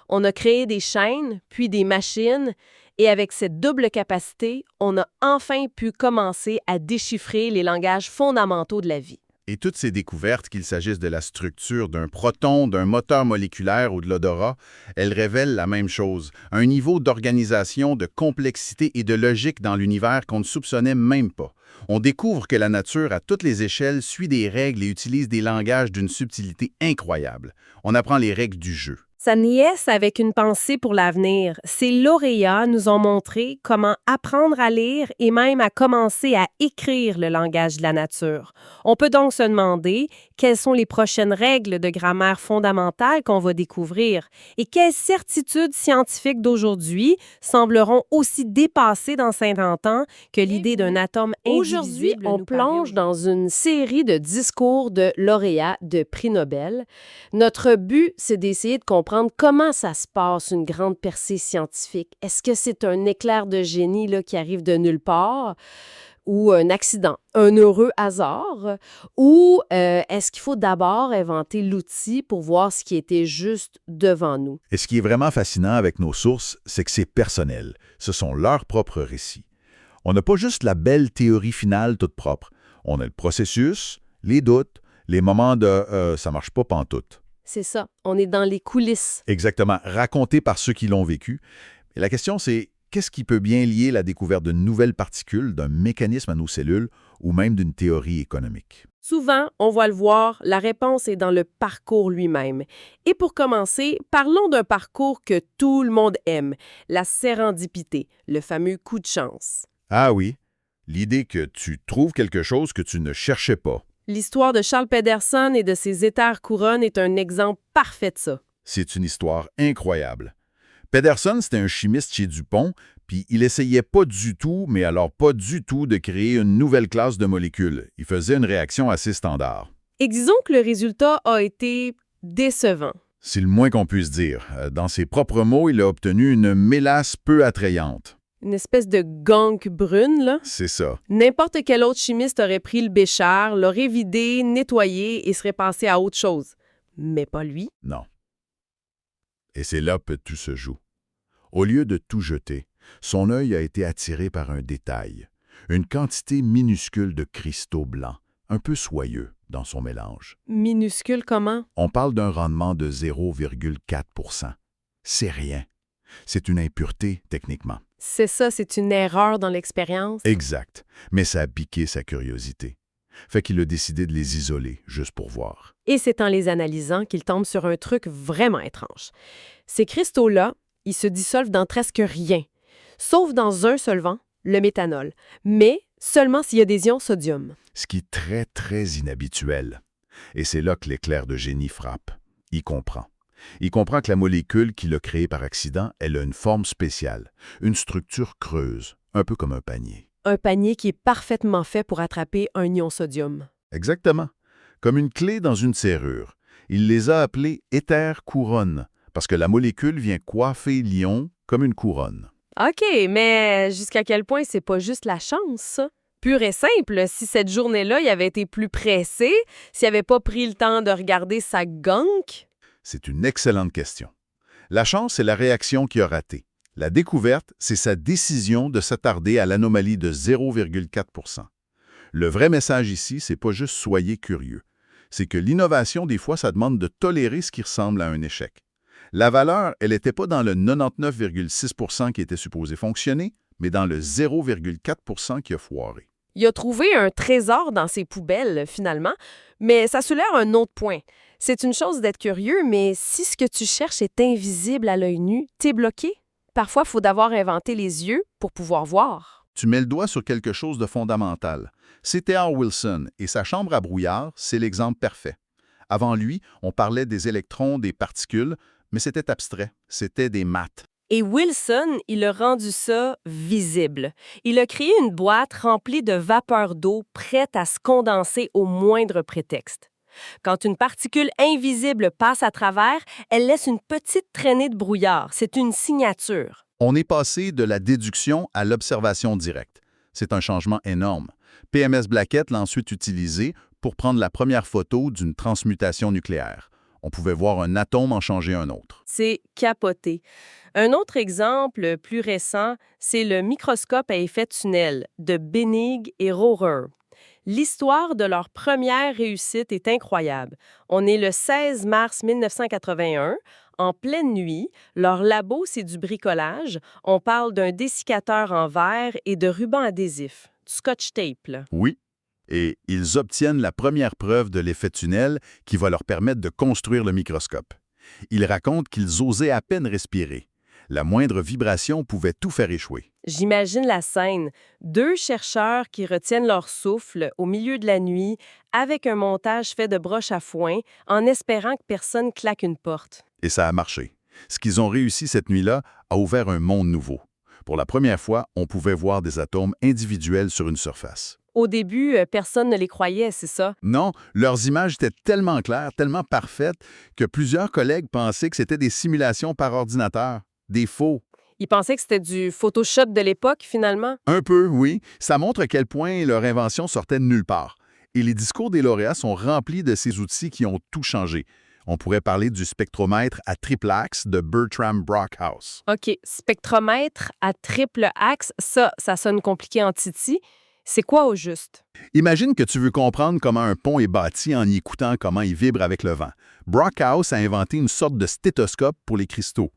On a créé des chaînes, puis des machines, et avec cette double capacité, on a enfin pu commencer à déchiffrer les langages fondamentaux de la vie. Et toutes ces découvertes, qu'il s'agisse de la structure d'un proton, d'un moteur moléculaire ou de l'odorat, elles révèlent la même chose, un niveau d'organisation, de complexité et de logique dans l'univers qu'on ne soupçonnait même pas. On découvre que la nature, à toutes les échelles, suit des règles et utilise des langages d'une subtilité incroyable. On apprend les règles du jeu. Sa nièce avec une pensée pour l'avenir. Ces lauréats nous ont montré comment apprendre à lire et même à commencer à écrire le langage de la nature. On peut donc se demander quelles sont les prochaines règles de grammaire fondamentale qu'on va découvrir et quelles certitudes scientifiques d'aujourd'hui sembleront aussi dépassées dans 50 ans que l'idée d'un atome indivisible. Aujourd'hui, on plonge dans une série de discours de lauréats de prix Nobel. Notre but, c'est d'essayer de comprendre comment ça se passe, une grande percée scientifique. Est-ce que c'est un éclair de génie là, qui arrive de nulle part ou un accident, un heureux hasard? Ou est-ce qu'il faut d'abord inventer l'outil pour voir ce qui était juste devant nous? Et ce qui est vraiment fascinant avec nos sources, c'est que c'est personnel. Ce sont leurs propres récits. On n'a pas juste la belle théorie finale toute propre. On a le processus, les doutes, les moments de « ça marche pas pantoute ». C'est ça, on est dans les coulisses. Exactement, raconté par ceux qui l'ont vécu. Et la question, c'est qu'est-ce qui peut bien lier la découverte de nouvelles particules, d'un mécanisme à nos cellules ou même d'une théorie économique? Souvent, on va le voir, la réponse est dans le parcours lui-même. Et pour commencer, parlons d'un parcours que tout le monde aime, la sérendipité, le fameux coup de chance. Ah oui, l'idée que tu trouves quelque chose que tu ne cherchais pas. L'histoire de Charles Pedersen et de ses éthers couronnes est un exemple parfait de ça. C'est une histoire incroyable. Pedersen, c'était un chimiste chez DuPont, Puis il essayait pas du tout, mais alors pas du tout, de créer une nouvelle classe de molécules. Il faisait une réaction assez standard. Et disons que le résultat a été décevant. C'est le moins qu'on puisse dire. Dans ses propres mots, il a obtenu une mélasse peu attrayante. Une espèce de gangue brune, là. C'est ça. N'importe quel autre chimiste aurait pris le bécher, l'aurait vidé, nettoyé et serait passé à autre chose. Mais pas lui. Non. Et c'est là que tout se joue. Au lieu de tout jeter, son œil a été attiré par un détail, une quantité minuscule de cristaux blancs, un peu soyeux dans son mélange. Minuscule comment? On parle d'un rendement de 0,4 %. C'est rien. C'est une impureté, techniquement. C'est ça, c'est une erreur dans l'expérience. Exact. Mais ça a piqué sa curiosité. Fait qu'il a décidé de les isoler, juste pour voir. Et c'est en les analysant qu'il tombe sur un truc vraiment étrange. Ces cristaux-là, ils se dissolvent dans presque rien, sauf dans un solvant, le méthanol, mais seulement s'il y a des ions sodium. Ce qui est très, très inhabituel. Et c'est là que l'éclair de génie frappe. Il comprend. Il comprend que la molécule qu'il a créée par accident, elle a une forme spéciale, une structure creuse, un peu comme un panier. Un panier qui est parfaitement fait pour attraper un ion sodium. Exactement. Comme une clé dans une serrure. Il les a appelés éthers couronne, parce que la molécule vient coiffer l'ion comme une couronne. OK, mais jusqu'à quel point c'est pas juste la chance, ça? Pur et simple, si cette journée-là, il avait été plus pressé, s'il n'avait pas pris le temps de regarder sa gangue... C'est une excellente question. La chance, c'est la réaction qui a raté. La découverte, c'est sa décision de s'attarder à l'anomalie de 0,4 %. Le vrai message ici, c'est pas juste soyez curieux. C'est que l'innovation, des fois, ça demande de tolérer ce qui ressemble à un échec. La valeur, elle n'était pas dans le 99,6 % qui était supposé fonctionner, mais dans le 0,4 % qui a foiré. Il a trouvé un trésor dans ses poubelles, finalement, mais ça soulève un autre point. C'est une chose d'être curieux, mais si ce que tu cherches est invisible à l'œil nu, t'es bloqué. Parfois, il faut d'avoir inventé les yeux pour pouvoir voir. Tu mets le doigt sur quelque chose de fondamental. C'est T.R. Wilson, et sa chambre à brouillard, c'est l'exemple parfait. Avant lui, on parlait des électrons, des particules, mais c'était abstrait, c'était des maths. Et Wilson, il a rendu ça visible. Il a créé une boîte remplie de vapeur d'eau prête à se condenser au moindre prétexte. Quand une particule invisible passe à travers, elle laisse une petite traînée de brouillard. C'est une signature. On est passé de la déduction à l'observation directe. C'est un changement énorme. PMS Blackett l'a ensuite utilisé pour prendre la première photo d'une transmutation nucléaire. On pouvait voir un atome en changer un autre. C'est capoté. Un autre exemple plus récent, c'est le microscope à effet tunnel de Bennig et Rohrer. L'histoire de leur première réussite est incroyable. On est le 16 mars 1981. En pleine nuit, leur labo, c'est du bricolage. On parle d'un dessiccateur en verre et de ruban adhésif, du scotch tape, là. Oui. Et ils obtiennent la première preuve de l'effet tunnel qui va leur permettre de construire le microscope. Ils racontent qu'ils osaient à peine respirer. La moindre vibration pouvait tout faire échouer. J'imagine la scène. 2 chercheurs qui retiennent leur souffle au milieu de la nuit avec un montage fait de broches à foin en espérant que personne claque une porte. Et ça a marché. Ce qu'ils ont réussi cette nuit-là a ouvert un monde nouveau. Pour la première fois, on pouvait voir des atomes individuels sur une surface. Au début, personne ne les croyait, c'est ça? Non, leurs images étaient tellement claires, tellement parfaites, que plusieurs collègues pensaient que c'était des simulations par ordinateur, des faux. Ils pensaient que c'était du Photoshop de l'époque, finalement? Un peu, oui. Ça montre à quel point leur invention sortait de nulle part. Et les discours des lauréats sont remplis de ces outils qui ont tout changé. On pourrait parler du spectromètre à triple axe de Bertram Brockhouse. OK, spectromètre à triple axe, ça sonne compliqué en titi. C'est quoi au juste? Imagine que tu veux comprendre comment un pont est bâti en y écoutant comment il vibre avec le vent. Brockhouse a inventé une sorte de stéthoscope pour les cristaux.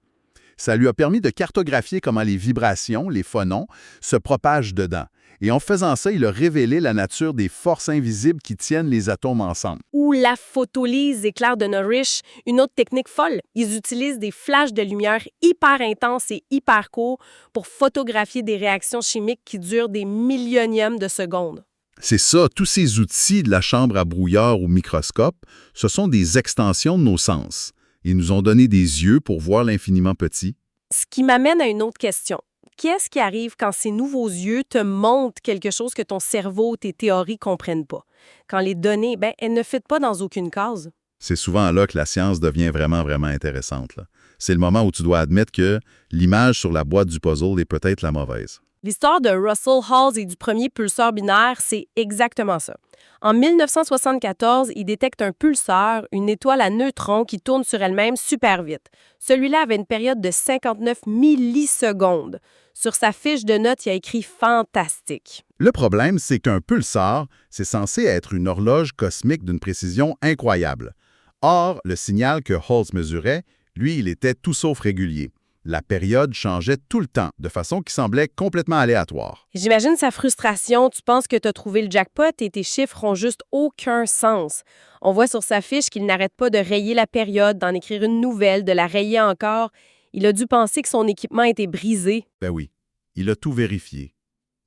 Ça lui a permis de cartographier comment les vibrations, les phonons, se propagent dedans. Et en faisant ça, il a révélé la nature des forces invisibles qui tiennent les atomes ensemble. Ou la photolyse éclair de Norrish, une autre technique folle. Ils utilisent des flashs de lumière hyper intenses et hyper courts pour photographier des réactions chimiques qui durent des millionièmes de secondes. C'est ça, tous ces outils de la chambre à brouillard ou microscope, ce sont des extensions de nos sens. Ils nous ont donné des yeux pour voir l'infiniment petit. Ce qui m'amène à une autre question. qu'est-ce qui arrive quand ces nouveaux yeux te montrent quelque chose que ton cerveau, tes théories comprennent pas? Quand les données, elles ne fitent pas dans aucune case. C'est souvent là que la science devient vraiment, vraiment intéressante, là. C'est le moment où tu dois admettre que l'image sur la boîte du puzzle est peut-être la mauvaise. L'histoire de Russell Halls et du premier pulsar binaire, c'est exactement ça. En 1974, il détecte un pulsar, une étoile à neutrons qui tourne sur elle-même super vite. Celui-là avait une période de 59 millisecondes. Sur sa fiche de notes, il a écrit « fantastique ». Le problème, c'est qu'un pulsar, c'est censé être une horloge cosmique d'une précision incroyable. Or, le signal que Halls mesurait, lui, il était tout sauf régulier. La période changeait tout le temps, de façon qui semblait complètement aléatoire. J'imagine sa frustration. Tu penses que tu as trouvé le jackpot et tes chiffres ont juste aucun sens. On voit sur sa fiche qu'il n'arrête pas de rayer la période, d'en écrire une nouvelle, de la rayer encore. Il a dû penser que son équipement était brisé. Ben oui, il a tout vérifié.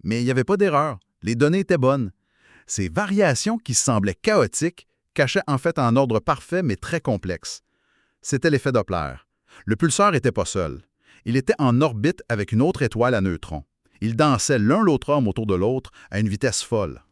Mais il n'y avait pas d'erreur. Les données étaient bonnes. Ces variations qui semblaient chaotiques cachaient en fait un ordre parfait mais très complexe. C'était l'effet Doppler. Le pulsar n'était pas seul. Il était en orbite avec une autre étoile à neutrons. Ils dansaient l'un l'autre homme autour de l'autre à une vitesse folle.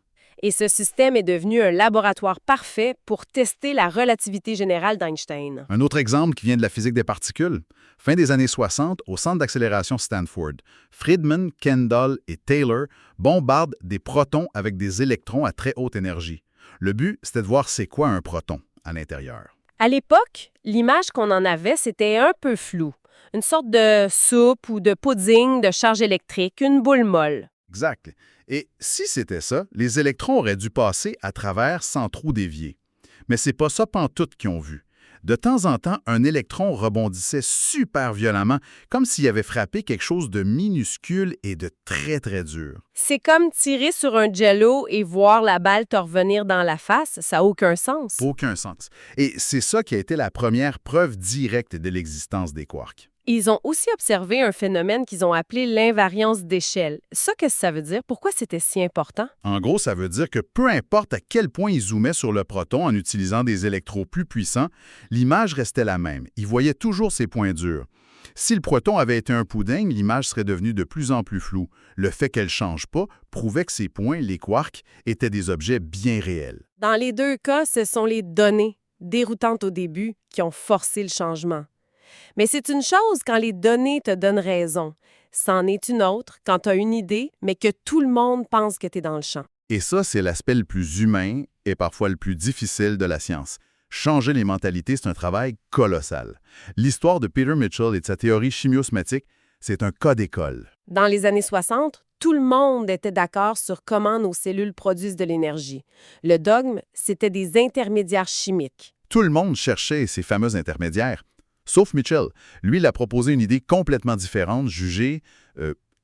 Et ce système est devenu un laboratoire parfait pour tester la relativité générale d'Einstein. Un autre exemple qui vient de la physique des particules. Fin des années 60, au centre d'accélération Stanford, Friedman, Kendall et Taylor bombardent des protons avec des électrons à très haute énergie. Le but, c'était de voir c'est quoi un proton à l'intérieur. À l'époque, l'image qu'on en avait, c'était un peu flou. Une sorte de soupe ou de pudding de charge électrique, une boule molle. Exact. Et si c'était ça, les électrons auraient dû passer à travers sans trou dévié. Mais c'est pas ça pantoute qu'ils ont vu. De temps en temps, un électron rebondissait super violemment, comme s'il avait frappé quelque chose de minuscule et de très, très dur. C'est comme tirer sur un jello et voir la balle te revenir dans la face, ça n'a aucun sens. Aucun sens. Et c'est ça qui a été la première preuve directe de l'existence des quarks. Ils ont aussi observé un phénomène qu'ils ont appelé l'invariance d'échelle. Ça, qu'est-ce que ça veut dire? Pourquoi c'était si important? En gros, ça veut dire que peu importe à quel point ils zoomaient sur le proton en utilisant des électros plus puissants, l'image restait la même. Ils voyaient toujours ses points durs. Si le proton avait été un pudding, l'image serait devenue de plus en plus floue. Le fait qu'elle ne change pas prouvait que ces points, les quarks, étaient des objets bien réels. Dans les deux cas, ce sont les données, déroutantes au début, qui ont forcé le changement. Mais c'est une chose quand les données te donnent raison. C'en est une autre quand tu as une idée, mais que tout le monde pense que tu es dans le champ. Et ça, c'est l'aspect le plus humain et parfois le plus difficile de la science. Changer les mentalités, c'est un travail colossal. L'histoire de Peter Mitchell et de sa théorie chimiosmatique, c'est un cas d'école. Dans les années 60, tout le monde était d'accord sur comment nos cellules produisent de l'énergie. Le dogme, c'était des intermédiaires chimiques. Tout le monde cherchait ces fameux intermédiaires. Sauf Mitchell. Lui, il a proposé une idée complètement différente, jugée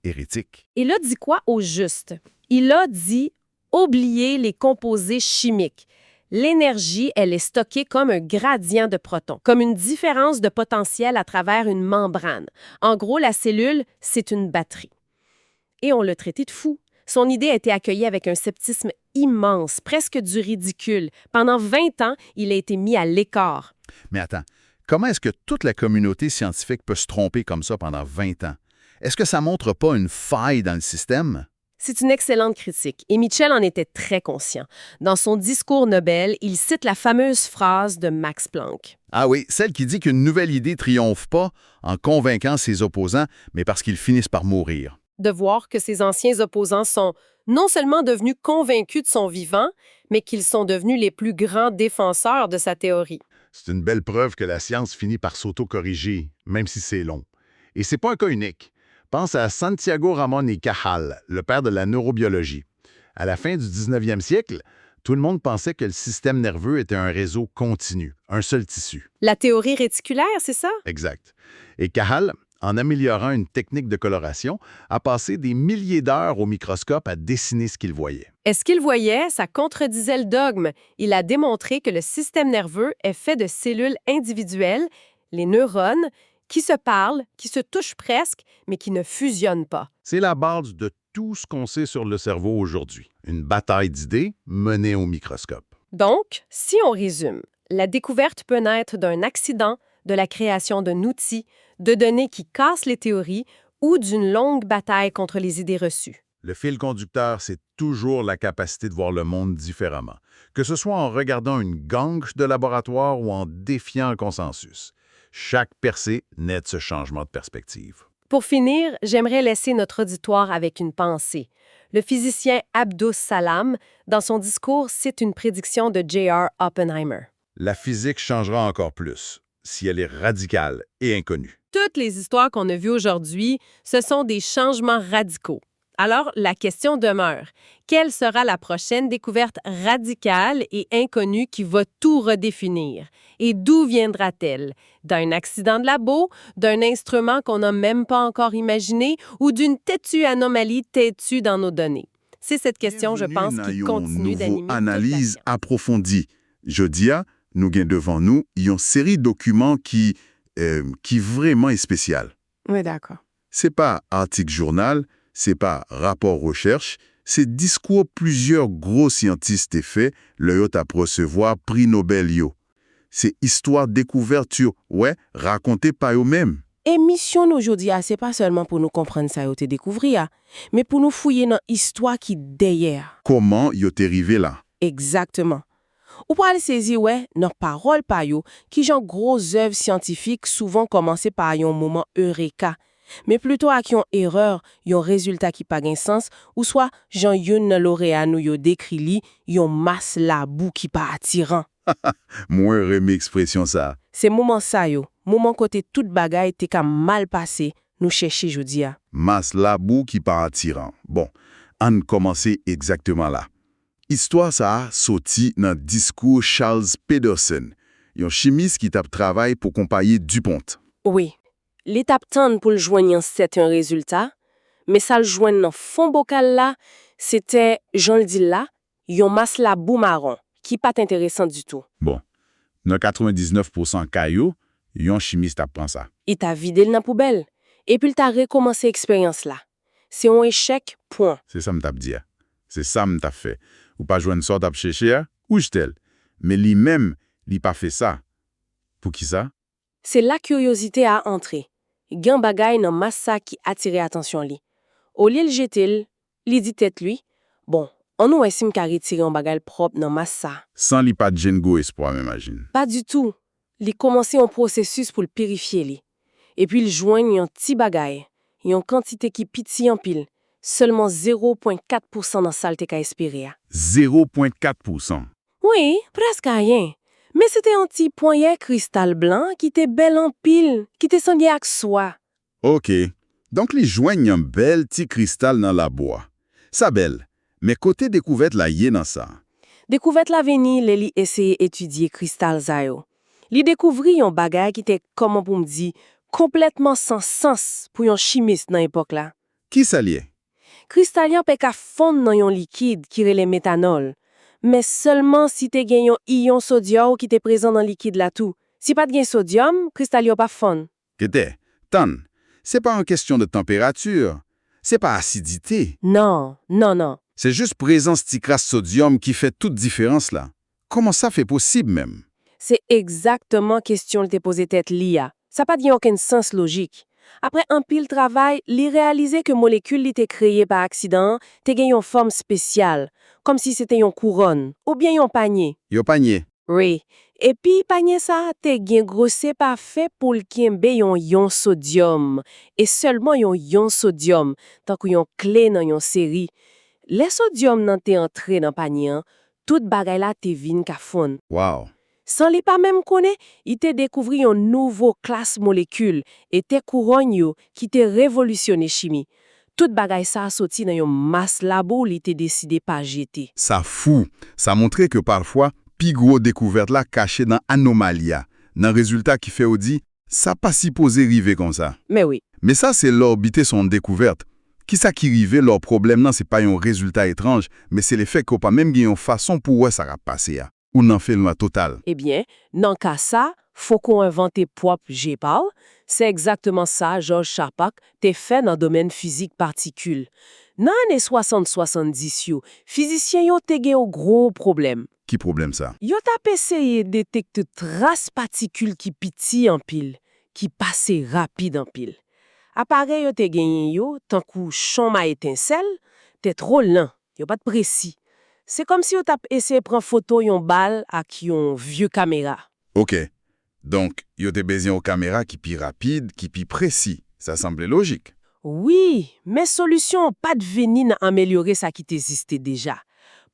hérétique. Il a dit quoi au juste? Il a dit « oublier les composés chimiques ». L'énergie, elle est stockée comme un gradient de protons, comme une différence de potentiel à travers une membrane. En gros, la cellule, c'est une batterie. Et on l'a traité de fou. Son idée a été accueillie avec un sceptisme immense, presque du ridicule. Pendant 20 ans, il a été mis à l'écart. Mais attends, comment est-ce que toute la communauté scientifique peut se tromper comme ça pendant 20 ans? Est-ce que ça montre pas une faille dans le système? C'est une excellente critique, et Mitchell en était très conscient. Dans son discours Nobel, il cite la fameuse phrase de Max Planck. Ah oui, celle qui dit qu'une nouvelle idée triomphe pas en convainquant ses opposants, mais parce qu'ils finissent par mourir. De voir que ses anciens opposants sont non seulement devenus convaincus de son vivant, mais qu'ils sont devenus les plus grands défenseurs de sa théorie. C'est une belle preuve que la science finit par s'auto-corriger, même si c'est long. Et c'est pas un cas unique. Pense à Santiago Ramón y Cajal, le père de la neurobiologie. À la fin du 19e siècle, tout le monde pensait que le système nerveux était un réseau continu, un seul tissu. La théorie réticulaire, c'est ça? Exact. Et Cajal, en améliorant une technique de coloration, a passé des milliers d'heures au microscope à dessiner ce qu'il voyait. Et ce qu'il voyait, ça contredisait le dogme. Il a démontré que le système nerveux est fait de cellules individuelles, les neurones, qui se parlent, qui se touchent presque, mais qui ne fusionnent pas. C'est la base de tout ce qu'on sait sur le cerveau aujourd'hui. Une bataille d'idées menée au microscope. Donc, si on résume, la découverte peut naître d'un accident, de la création d'un outil, de données qui cassent les théories ou d'une longue bataille contre les idées reçues. Le fil conducteur, c'est toujours la capacité de voir le monde différemment, que ce soit en regardant une gangue de laboratoire ou en défiant le consensus. Chaque percée naît de ce changement de perspective. Pour finir, j'aimerais laisser notre auditoire avec une pensée. Le physicien Abdus Salam, dans son discours, cite une prédiction de J.R. Oppenheimer. La physique changera encore plus si elle est radicale et inconnue. Toutes les histoires qu'on a vues aujourd'hui, ce sont des changements radicaux. Alors, la question demeure. Quelle sera la prochaine découverte radicale et inconnue qui va tout redéfinir? Et d'où viendra-t-elle? D'un accident de labo, d'un instrument qu'on n'a même pas encore imaginé ou d'une têtue anomalie têtue dans nos données? C'est cette question, je pense, qui continue d'animer toute la analyse science. approfondie. Jeudi, nous avons devant nous une série de documents qui vraiment est spécial. Oui, d'accord. C'est pas article journal, c'est pas rapport recherche, c'est discours plusieurs gros scientistes et fait, le yot à recevoir prix Nobel yo. C'est histoire découverte, ouais, racontée par eux-mêmes. Et mission aujourd'hui, c'est pas seulement pour nous comprendre ça et te découvrir, mais pour nous fouiller dans l'histoire qui derrière. Comment yo t'es arrivé là? Exactement. Ou pour aller saisir, ouais, nos paroles par yo, qui genre grosses œuvres scientifiques souvent commencé par un moment eureka, mais plutôt avec une erreur, un résultat qui pas gain sens, ou soit Jean yon lauréat nous yo décrit li, yon masse la boue qui pas attirant. Moi, remets expression ça. C'est moment ça yo, moment côté toute bagaille te ka mal passé, nous chercher jodi a. Mas la boue qui pas attirant. Bon, on commence exactement là. Histoire ça a sorti dans le discours Charles Pedersen, un chimiste qui tape travail pour compagnie DuPont. Oui, l'étape tente pour le joindre c'est un résultat, mais ça le joindre dans fond bocal là, c'était, Jean le dit là, yon masse la boue marron, qui pas intéressant du tout. Bon, dans 99% caillou, un chimiste apprend ça. Il t'a vidé le dans poubelle, et puis il t'a recommencé l'expérience là. C'est un échec, point. C'est ça m't'a dit. C'est ça m't'a fait. Ou pas joindre sort à chercher, ou j'tel. Mais lui-même, il pas fait ça. Pour qui ça? C'est la curiosité à entrer. Gan bagay nan masse ça qui attire attention li. Au lieu de jeter, li dit tête lui, bon, on nous estime qu'à retirer un bagay propre nan masse ça. Sans li pas de Django espoir, m'imagine. Pas du tout. Li commencé un processus pour le purifier li. Et puis il joigne un petit bagay, une quantité qui piti en pile, seulement 0,4% dans saleté qu'a espéré. 0,4%. Oui, presque rien. Mais c'était un petit poignet cristal blanc qui était bel en pile, qui était sonné avec soi. OK. Donc, les joignent un bel petit cristal dans la bois. Ça belle. Mais côté découverte, là, y est dans ça. Découverte la veni, li essayé étudier cristal zayo. Li découvrit un bagay qui était, comment pour me dire, complètement sans sens pour un chimiste dans l'époque là. Qui ça lié? Cristalien peut ka fondre dans un liquide qui relève méthanol, mais seulement si te gen yon ion sodium qui te présent dans liquide là tout. Si pas de gen sodium, cristalien pas fond. Qu'était? Tan, c'est pas une question de température. C'est pas acidité. Non. C'est juste présence de sodium qui fait toute différence là. Comment ça fait possible même? C'est exactement question que te posé tête l'IA. Ça pas de aucun sens logique. Après un pile travail, li réalisé que molécule li te créée par accident, te gen yon forme spéciale, comme si c'était yon couronne, ou bien yon panier. Yo panier. Oui. Et puis, panier ça, te gen grossé parfait pour l'kembe yon sodium. Et seulement yon sodium, tant que yon clé dans yon série. Le sodium nan te entré dans panier, tout bagay la te vin ka fon. Wow. Sans li pas même connaît, il te découvri une nouveau classe molécule et te couronne yo qui te révolutionné chimie. Tout bagay ça sorti dans yon masse labo li te décidé pas jeter. Ça fou. Ça montrait que parfois, pi gros découverte là cachée dans anomalia, dans résultat qui fait au dit, ça pas si posé river comme ça. Mais oui, Mais ça c'est l'orbité son découverte. Qui ça qui rive leur problème non c'est pas un résultat étrange, mais c'est l'effet qu'on pas même une façon pour ouais ça va passer à. Ou n'en fait loin total. eh bien, dans cas ça, faut qu'on invente propre j'ai parle. C'est exactement ça Georges Charpak te fait dans le domaine physique particule. Dans les 60-70 yo, physiciens yo te gen un gros problème. Qui problème ça? Yo tap essayé détecter traces particules qui piti en pile, qui passaient rapide en pile. Appareil yo te genyen yo, tan kou chon ma étincelle, te trop lent, yo pas de précis. C'est comme si yo tap essayé prendre photo yon bal ak yon vieux caméra. Ok. Donc, yo te besoin aux caméras qui pi rapide, qui pi précis. Ça semblait logique. Oui, mais solution pas de veni nan améliorer ça qui t'existait déjà.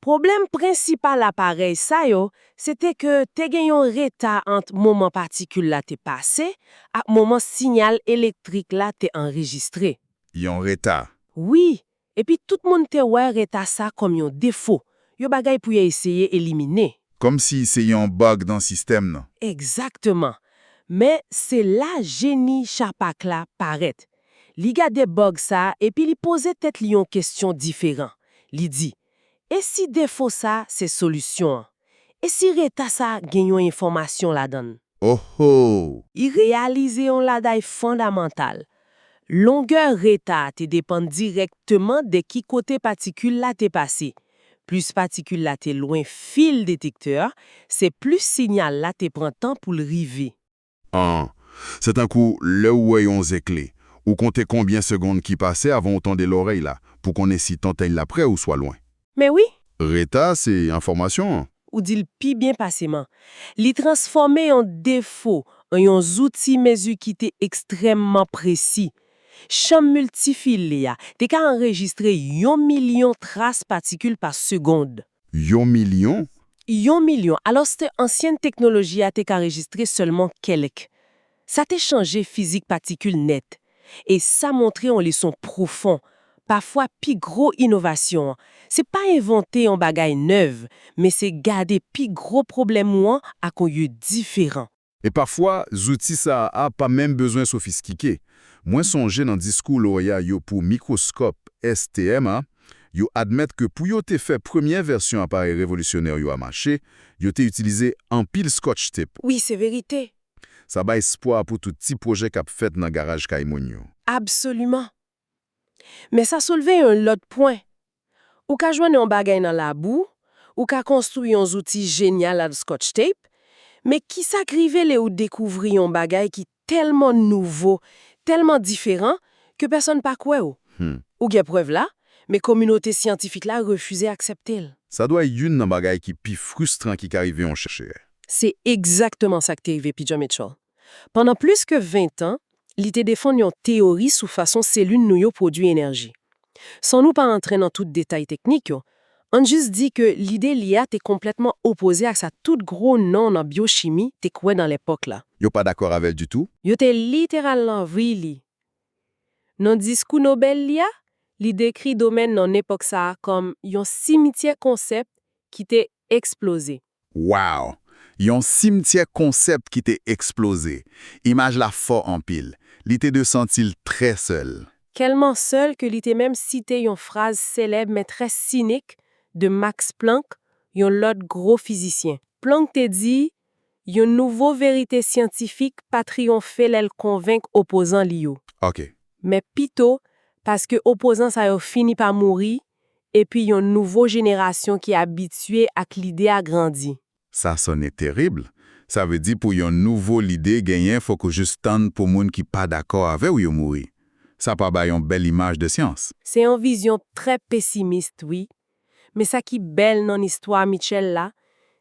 Problème principal appareil ça yo, c'était que te gen yon retard entre moment particule la te passé ak moment signal électrique la te enregistré. Yon retard. Oui, et puis tout monde te wè retard ça comme yon défaut. Yo bagay pou yo essayer éliminer. Comme si c'est yon bug dans le système, non? Exactement. Mais c'est là génie Chapak la paraît. Li gade bug ça et puis li pose tête li yon question différent. Li dit, et si défaut ça c'est solution? Et si retard ça gen yon information la donne? Oh oh! Il réalise yon laday fondamental. Longueur retard te dépend directement de qui côté particule la te passé. Plus particule la te loin fil détecteur, c'est plus signal la te prend temps pour le river. Ah, c'est un coup, le où yon zéclé. Ou compter combien de secondes qui passaient avant entendre l'oreille là, pour qu'on ait si tant elle là près ou soit loin. Mais oui, Reta, c'est information. ou dit le pi bien passément. Li transformer en défaut en yon outil mesu qui te extrêmement précis. Champ multifil li ya, te ka enregistre 1 million traces particules par seconde. Yon million? 1 million, alors cette ancienne technologie a te ka enregistré seulement quelques. Ça te changé physique particule net. Et ça montré en leçon profond. Parfois, pi gros innovation. C'est pas inventer en bagay neuve, mais c'est garder pi gros problème ouan à qu'on y différent. Et parfois, outils ça a pas même besoin sophistiqué. Moi songé dans discours loya yo pour microscope STM, yo admettent que pour yo te fait première version appareil révolutionnaire yo a marché, yo te utilisé en pile scotch tape. Oui, c'est vérité. Ça ba espoir pour tout petit projet qu'a fait dans garage Kaimon yo. Absolument. Mais ça soulevait un lot point. Ou ka joine un bagay dans la boue, ou ka construit un outil génial à scotch tape, mais qui s'agrive le ou découvrir un bagay qui tellement nouveau, tellement différent, que personne pas quoi ou. Ou gen preuve là, mais communauté scientifique là refusé accepter. Ça doit une nan bagay qui pi frustrant qui arrivé on chercher. C'est exactement ça que t'es arrivé, P. John Mitchell. Pendant plus que 20 ans, il te défend une théorie sous façon cellule nou yo produit énergie. Sans nous pas entrer dans tout détail technique, on juste dit que l'idée l'IA t'est complètement opposée à sa tout gros nom en biochimie t'es quoi dans l'époque là. Yo pas d'accord avec du tout? Yo t'es littéralement really. Dans discours Nobel l'IA, il décrit domaine dans époque ça comme un cimetière concept qui t'est explosé. Wow! Yon cimetière concept qui t'est explosé. Image la fort en pile. Li te de sentil très seul. Tellement seul que l'ité même cité une phrase célèbre mais très cynique de Max Planck, un l'autre gros physicien. Planck te dit, une nouveau vérité scientifique pas triompher l'elle convaincre opposant l'io. OK. Mais plutôt parce que opposant ça yo fini par mourir et puis une nouveau génération qui est habituée à l'idée a grandi. Ça sonne terrible. Ça veut dire pour yon nouveau l'idée gagner faut que juste tande pour moun qui pas d'accord avec ou yo mourir. Ça pas ba yon belle image de science. C'est une vision très pessimiste, oui. Mais ça qui belle dans l'histoire Mitchell là,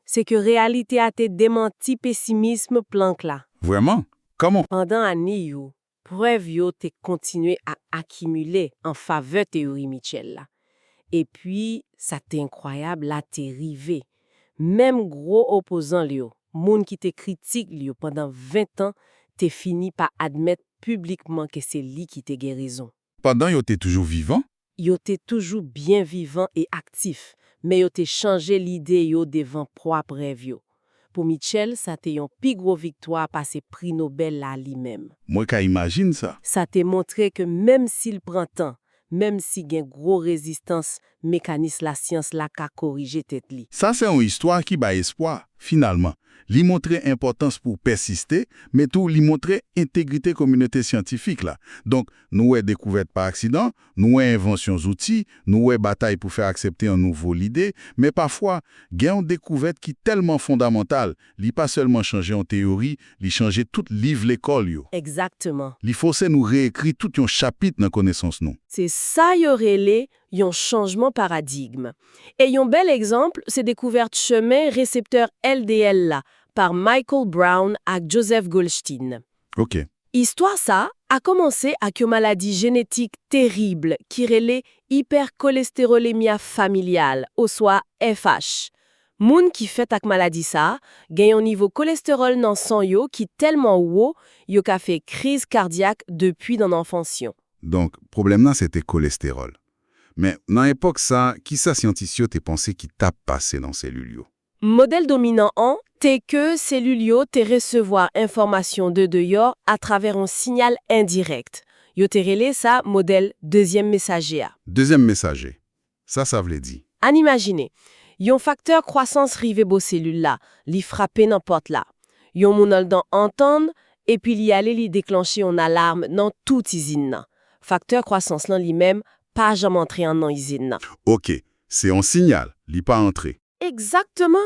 c'est que réalité a été démenti pessimisme Planck là. Vraiment? Comment? Pendant années yo, preuve yo te continué à accumuler en faveur théorie Mitchell là. Et puis ça t'est incroyable là t'es rivé. Même gros opposant li yo, moun qui te critique li yo pendant 20 ans, t'es fini par admettre publiquement que c'est lui qui te guérison. Pendant yo t'es toujours vivant? Yo t'es toujours bien vivant et actif, mais yo t'es changé l'idée yo devant propre rêve yo. Pour Mitchell, ça t'est une plus grosse victoire passer prix Nobel là lui-même. Moi ka imagine ça. Ça t'est montré que même s'il prend temps, même si gen gros résistance, mécanisme la science la ka corriger tête li. Ça c'est une histoire qui ba espoir. Finalement, li montre importance pour persister, mais tout li montre intégrité communauté scientifique là. Donc, nous avons découverte par accident, nous avons invention d'outils, nous avons bataille pour faire accepter un nouveau l'idée, mais parfois, il y a une découverte qui est tellement fondamentale, li pas seulement changer en théorie, li changer tout livre l'école yo. Exactement. Li forcer nous réécrire tout un chapitre dans connaissance nous. C'est ça y aurait un changement paradigme. Et un bel exemple, c'est découverte chemin récepteur LDL là, par Michael Brown et Joseph Goldstein. OK. Histoire ça a commencé avec une maladie génétique terrible qui relait hypercholestérolémia familiale, ou soit FH. Moun qui fait avec maladie ça, gagne un niveau cholestérol dans sang yo qui tellement haut, yo ka fait crise cardiaque depuis dans l'enfance. Donc, problème là, c'était cholestérol. Mais dans l'époque ça, qui ça scientifique te pensé qui t'a passé dans cellules yo? Modèle dominant 1, t'es que cellules yo te recevoir information de dehors à travers un signal indirect. Yo te relé ça modèle deuxième messager. Deuxième messager. Ça veut dire. An imagine, yon facteur croissance rive bo cellule là, li frappe n'importe là. Yon moun dans entendre et puis li aller li déclencher une alarme dans toute usine nan. Facteur croissance là lui-même pas jamais entrer en usine nan. OK, c'est un signal, li pas entré. Exactement.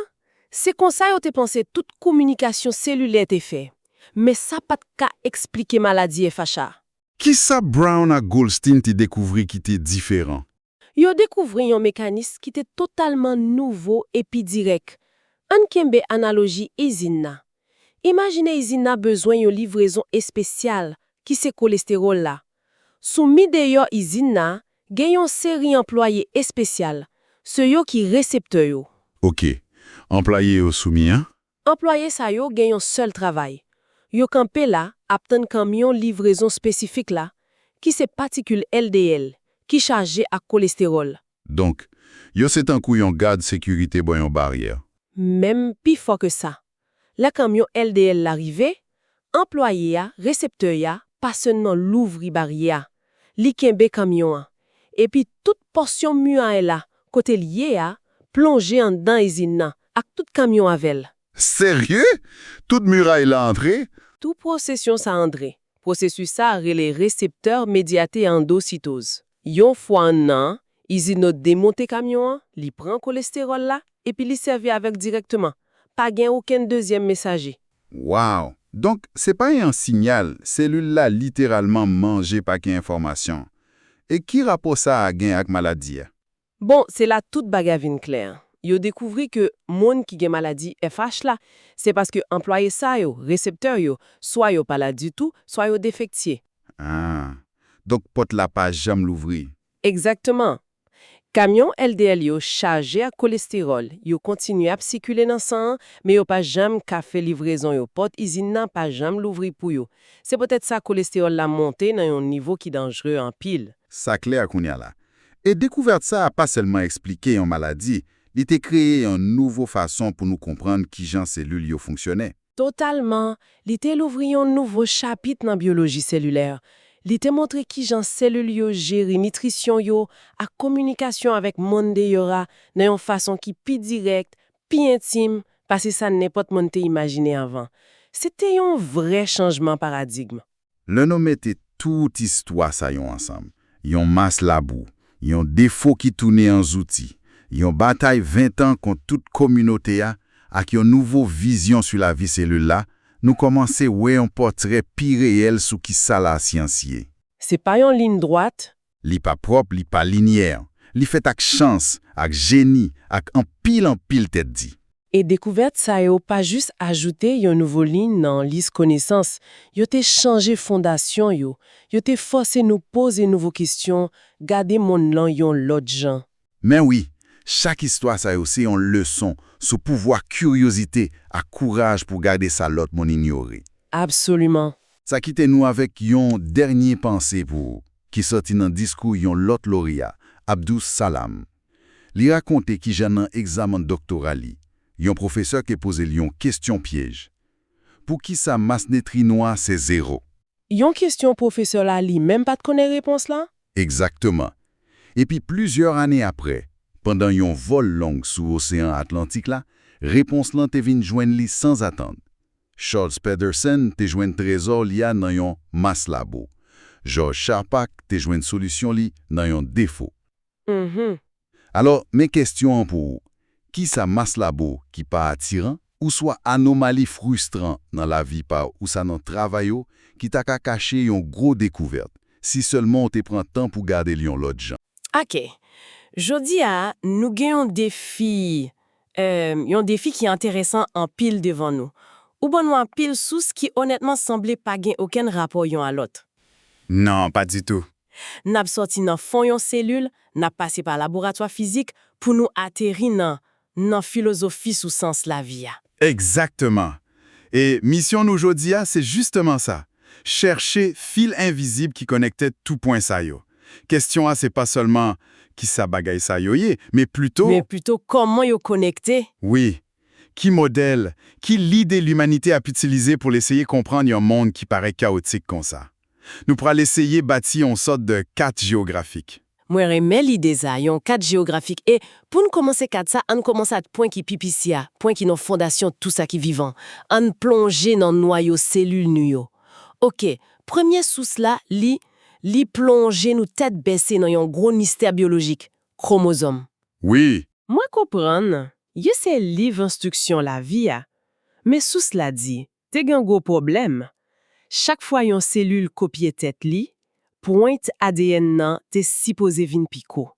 C'est comme ça yo te pensé toute communication cellulaire te fait. Mais ça pas de cas expliquer maladie FHA. Qui ça Brown à Goldstein te découvri qui était différent? Yo découvri un mécanisme qui était totalement nouveau et puis direct. An kembe analogie izina. Imaginez izina besoin yon livraison spéciale qui c'est cholestérol là. Sous mideyo izina, gen yon série employé spécial, ce yo qui récepteur yo. OK. Employé au soumis, hein? Employé sa yo gen yon seul travail. Yo campé là, apten camion livraison spécifique là, qui c'est particule LDL, qui chargé à cholestérol. Donc, yo c'est un coup yon garde sécurité bo yon barrière. Même plus fort que ça. Le camion LDL l'arrivée, employé a, récepteur ya, pas seulement l'ouvri barrière, li kembe camion a. Et puis toute portion mua là, côté lié a, plongé en dedans usine nan, ak tout camion avel. Sérieux? Toute muraille là entrée? Tout procession sa André. Processus ça relè récepteur médiaté endocytose. Yon fois nan, usine démonte camion, li prend cholestérol là, et puis li servi avec directement. Pas gain aucun deuxième messager. Wow! Donc, c'est pas un signal, cellule là littéralement mangé par qu'une information. Et qui rapport ça à gain avec maladie? Bon, c'est là toute bagavine claire. Yo découvri que moun qui gen maladie FH là, c'est parce que employé ça yo, récepteur yo, soit yo pas là du tout, soit yo défectier. Ah. Donc, pot la pas jamais l'ouvrir. Exactement. Camion LDL yo chargé à cholestérol, yo continue à circuler dans sang, mais yo pas jamais ka fait livraison yo pot usine nan pas jamais l'ouvrir pour yo. C'est peut-être ça cholestérol la monté dans un niveau qui dangereux en pile. Ça clair qu'on y a là. Et découverte ça a pas seulement expliqué une maladie, il était créé une nouvelle façon pour nous comprendre qui gens cellules yo fonctionnaient. Totalement. Li te l'ouvri un nouveau chapitre dans biologie cellulaire. Li te montre qui jan cellule yo gérer nutrition yo, à communication avec monde yora, dans une façon qui pi direct, pi intime, parce que ça n'importe monde te imaginé avant. C'était un vrai changement paradigme. Le nom était toute histoire ça yon ensemble. Yon masse labou, yon défaut qui tourne en outils, yon bataille 20 ans contre toute communauté a, ak yon nouveau vision sur la vie cellule là. Nous commençons à voir un portrait plus réel sous qui ça la sciencier. C'est pas une ligne droite. Li pas propre, li pas linéaire. Li fait avec chance, avec génie, avec en pile tête dit. Et découverte ça yo pas juste ajouter une nouvelle ligne dans liste connaissance. Yo te changé fondation yo. Yo te forcé nous poser nouveaux questions, garder mon lan yon l'autre gens. Mais oui, chaque histoire ça aussi une leçon sur pouvoir curiosité à courage pour garder ça l'autre mon ignoré. Absolument. Ça quitte nous avec yon dernier pensée pour qui sorti dans discours yon l'autre lauréat, Abdou Salam. Li raconte qui j'en un examen doctoral li. Yon professeur qui pose yon question piège. Pour qui ça masse netri noir c'est 0. Yon question professeur là li même pas de connaître réponse là? Exactement. Et puis plusieurs années après, pendant yon vol long sous l'océan Atlantique là, Réponse lan te vin jwenn li sans attendre. Charles Pedersen te jwenn trésor li a nan yon mas labo. George Charpak te jwenn solution li nan yon défaut. Alors, mes questions pour qui ça mas labo qui pas attirant ou soit anomalie frustrant dans la vie pa ou ça nan travail yo qui t'a ka caché yon gros découverte si seulement on te prend temps pour garder yon l'autre gens. OK. Jodi a, nous gagnons défi qui est intéressant en pile devant nous. Ou bon nous en pile sous qui honnêtement semblait pas gain aucun rapport yon à l'autre. Non, pas du tout. N'a sorti nan fond yon cellule, n'a passé par laboratoire physique pour nous atterrir nan philosophie sous sens la vie. Exactement. Et mission nous aujourd'hui, c'est justement ça. Chercher fil invisible qui connectait tout point ça yo. Question c'est pas seulement qui ça bagaille ça yo yé, mais plutôt comment yo connecté. Oui. Qui modèle, qui l'idée l'humanité a pu utiliser pour essayer de comprendre un monde qui paraît chaotique comme ça. Nous pourrons essayer bâtir une sorte de carte géographique. Moi remè l'idée ça, yon cadre géographique. Et pour nous commencer cadre ça, on commence à point qui pipicia, point qui non fondation tout ça qui vivant. On plonger dans noyau cellule nou yo. OK, premier source là, li plonger nous tête baissée dans yon gros mystère biologique, chromosome. Oui. Moi comprendre, yo c'est livre instruction la vie a. Mais source la dit, te gen gros problème. Chaque fois yon cellule copier tête li, pointe ADN nan te supposé vin piko.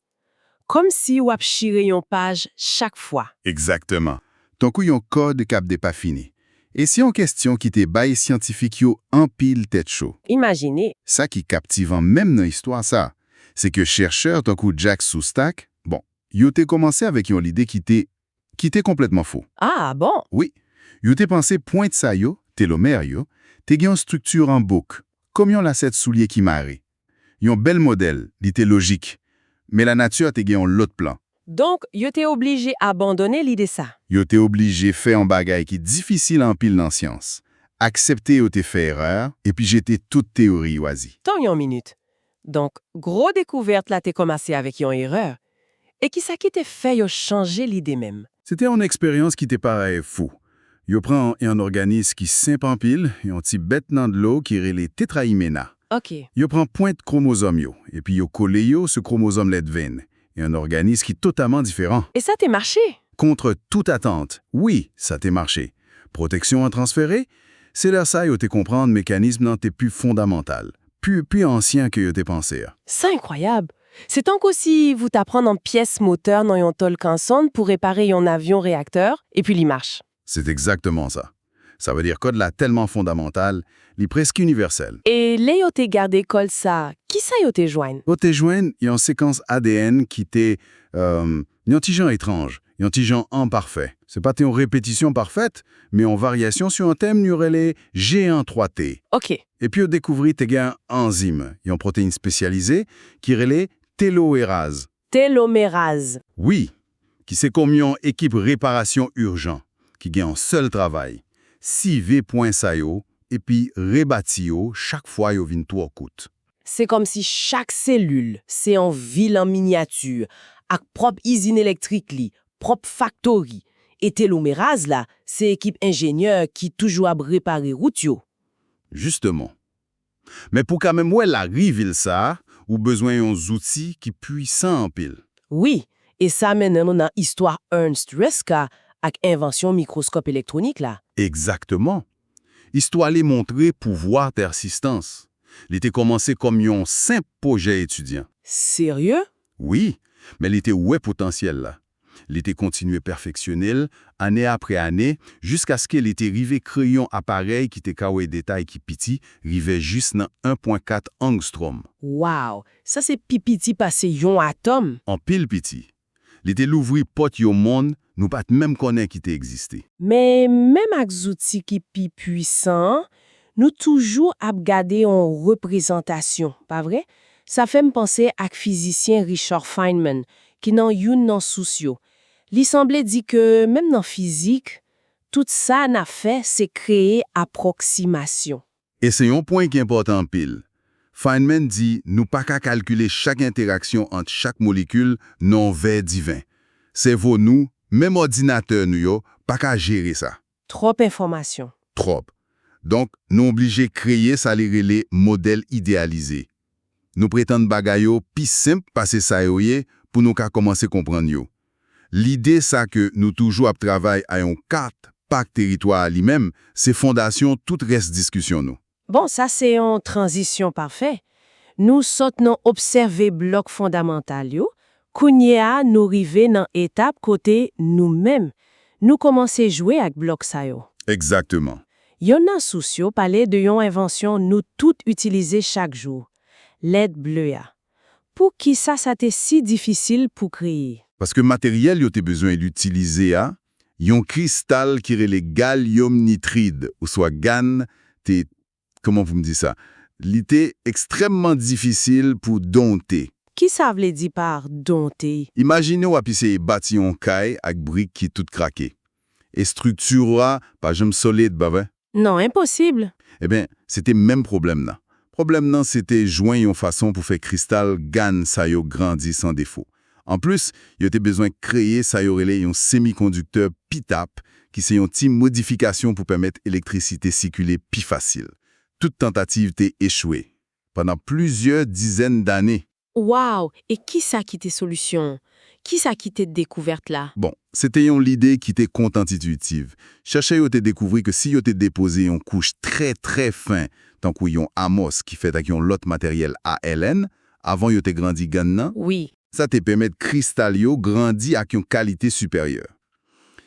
Comme si wap chire yon page chaque fois. Exactement. Ton kou yon code kap de pas fini. Et si yon question qui te bail scientifique yo en pile tête chaud. Imaginez. Ça qui captivant même dans l'histoire ça, c'est que chercheurs ton kou Jack Szostak, yo te commencé avec yon idée qui était complètement faux. Ah bon? Oui. Yo te pensé pointe ça yo, télomère yo, te gen yon structure en boucle, comme yon lacet soulier qui marre. Yon bel modèle, li te logique, mais la nature te gen yon l'autre plan. Donc, yo te obligé abandonner l'idée ça. Yo te obligé faire un bagay qui difficile en pile dans science. Accepter yo te fait erreur, et puis jeter toute théorie oisie. Tant yon minute. Donc, gros découverte là te commencé avec yon erreur. Et qui ça qui te fait yo changer l'idée même? C'était une expérience qui te paraît fou. Yo prend un organisme qui simple en pile, yon ti bête nan de l'eau qui relè tétrahyména. OK. Yo prend pointe chromosome yo, et puis yo collé yo ce chromosome let veine. Et un organisme qui est totalement différent. Et ça t'est marché? Contre toute attente, oui, ça t'est marché. Protection à transférer, c'est là ça yo te comprendre mécanisme nan te plus fondamental, plus ancien que yo te pensé. C'est incroyable. C'est tant qu'aussi vous t'apprendre en pièces moteurs dans yon Tolkien pour réparer yon avion réacteur, et puis l'y marche. C'est exactement ça. Ça veut dire code là tellement fondamental, li presque universel. Et les yo te gardé col ça, qui ça yo te joigne? Yo te joigne yon séquence ADN qui te yon ti jan étrange, yon ti jan imparfait. C'est pas une répétition parfaite, mais en variation sur un thème nous relais G1-3T. OK. Et puis yo découvrit te gen enzyme, yon protéine spécialisée qui relais téloérase. Télomérase. Oui, qui c'est comme yon équipe réparation urgent, qui gen un seul travail. 6V point sa yo, et puis rebati yo chaque fois yo vin tout koute. C'est comme si chaque cellule, c'est en ville en miniature, avec propre usine électrique li, propre factory. Et télomérase là, c'est équipe ingénieur qui toujours a réparer route yo. Justement. Mais pour quand même la rive ça, ou besoin yon outils qui puissant en pile. Oui, et ça mène dans histoire Ernst Röska avec invention microscope électronique là. Exactement. Histoire les montrer pouvoir persistance. Il était commencé comme un simple projet étudiant. Sérieux? Oui, mais il était ouais potentiel là. Il était continué perfectionnel année après année jusqu'à ce qu'il était arrivé créer un appareil qui était kawé détail qui petit, arrivait juste dans 1.4 angstrom. Wow, ça c'est pipiti passé yon atome. En pile petit. Il était l'ouvri porte au monde, nous pas même connaître qui était existé. Mais même avec outils qui pi puissant, nous toujours à regarder en représentation, pas vrai? Ça fait me penser à physicien Richard Feynman qui nan youn nan sousio. Li semblait dire que même dans physique, tout ça n'a fait c'est créer approximation. Et c'est un point qui est important pile. Feynman dit nous pas qu'à calculer chaque interaction entre chaque molécule non vers divin. C'est vous nous, même ordinateur nous yo, pas qu'à gérer ça. Trop d'informations. Trop. Donc, nous obligés créer ça les modèles idéalisés. Nous prétendons bagay yo pi simple passer ça yo ye pour nous ka commencer comprendre yo. L'idée ça que nous toujours à travail à un carte pack territoire lui-même, c'est fondation toute reste discussion nous. Bon, ça c'est une transition parfaite. Nous sautons observer bloc fondamental yo, kounya nous rive dans étape côté nous-mêmes. Nous commencer jouer avec bloc ça yo. Exactement. Yon nan soucio parler de yon invention nous toutes utiliser chaque jour. LED bleu ya. Pour qui ça t'est si difficile pour créer? Parce que matériel yo te besoin d'utiliser a, yon cristal qui relè gallium nitride ou soit GaN, comment vous me dites ça? L'était extrêmement difficile pour dompter. Qui ça veut dire par dompter? Imaginez ou apise bâti yon kay avec brique qui tout craqué. Et structure a pas jamais solide, bah ouais. Non, impossible. Eh bien, c'était même problème là. Problème nan, c'était joindre une façon pour faire cristal GaN ça yo grandi sans défaut. En plus, il y a besoin de créer ça yo relè un semi-conducteur PITAP qui c'est une petite modification pour permettre l'électricité circuler plus facile. Toute tentative t'est échouée pendant plusieurs dizaines d'années. Wow! Et qui ça qui t'est solution? Qui ça qui t'est découverte là? Bon, c'était l'idée qui était contre-intuitive. Cherchez yo te découvrir que si yo te déposé une couche très très fin, tant qu'on yon Amos qui fait avec yon lot matériel ALN, avant yo te grandi GaN nan, Oui. ça te permet de cristal yo grandi avec une qualité supérieure.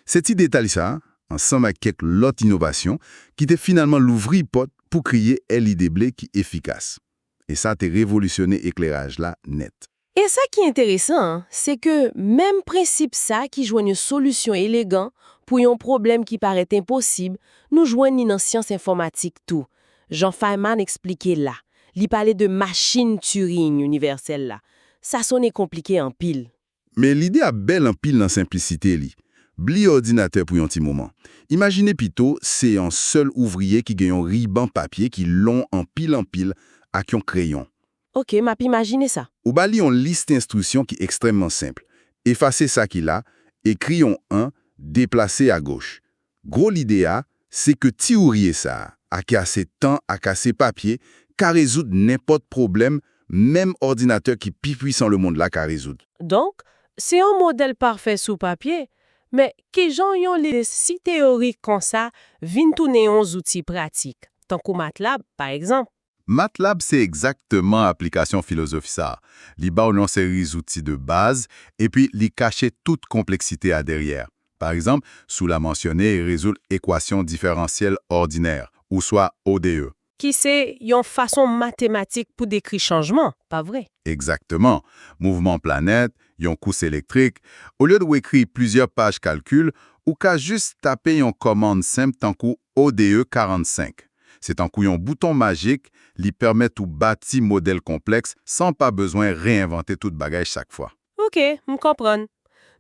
Cette idée détail ça, ensemble avec quelques autres innovations, qui te finalement l'ouvri porte pour créer LED blé qui est efficace. Et ça te révolutionné éclairage là net. Et ça qui est intéressant, hein, c'est que même principe ça qui joue une solution élégante pour un problème qui paraît impossible, nous joignons dans science informatique tout. Jean Feynman expliquait là. Il parlait de machine Turing universelle là. Ça sonnait compliqué en pile. Mais l'idée a belle en pile dans simplicité li. Bli ordinateur pour un petit moment. Imaginez plutôt, c'est un seul ouvrier qui gagne un ruban papier qui long en pile avec un crayon. Ok, m'a pu imaginer ça. Ou bali une liste d'instructions qui est extrêmement simple. Effacer ça qu'il a, écrit en 1, déplacer à gauche. Gros l'idée a, c'est que ti ouvrier ça, a assez temps, a assez papier, qu'à résoudre n'importe problème, même ordinateur qui plus puissant le monde là qu'à résoudre. Donc, c'est un modèle parfait sous papier, mais qui gens yon les si théoriques comme ça, vin tourner en outils pratiques, tant que MATLAB par exemple. MATLAB, c'est exactement application philosophie ça. Li ba une série d'outils de base et puis li cache toute complexité à derrière. Par exemple, sous la mentionner, résoudre équation différentielle ordinaire, ou soit ODE. Qui c'est yon façon mathématique pour décrire changement, pas vrai? Exactement. Mouvement planète, yon course électrique. Au lieu de écrire plusieurs pages calcul, ou qu'à juste taper une commande simple tant qu'au ODE 45. C'est un coup yon bouton magique, li permet tout bâti modèle complexe sans pas besoin réinventer tout bagage chaque fois. Ok, me comprends.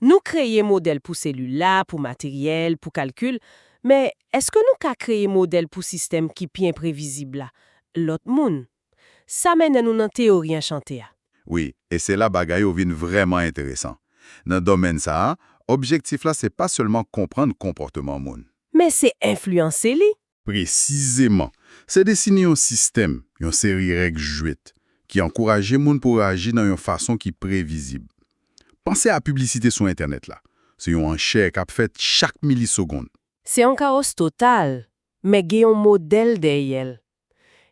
Nous créons modèle pour cellules pour matériel, pour calcul, mais est-ce que nous ka créer modèle pour système qui est imprévisible là? L'autre monde. Ça mène à nous dans théorie enchantée. Oui, et c'est là bagay yo vin vraiment intéressant. Dans le domaine ça, objectif là c'est pas seulement comprendre comportement moun. Mais c'est influencer li. Précisément, c'est dessiner un système, une série règles jouettes, qui encourage moun pour agir dans une façon qui est prévisible. Pensez à la publicité sur Internet là. C'est un enchère qui a fait chaque milliseconde. C'est un chaos total, mais il y a un modèle derrière.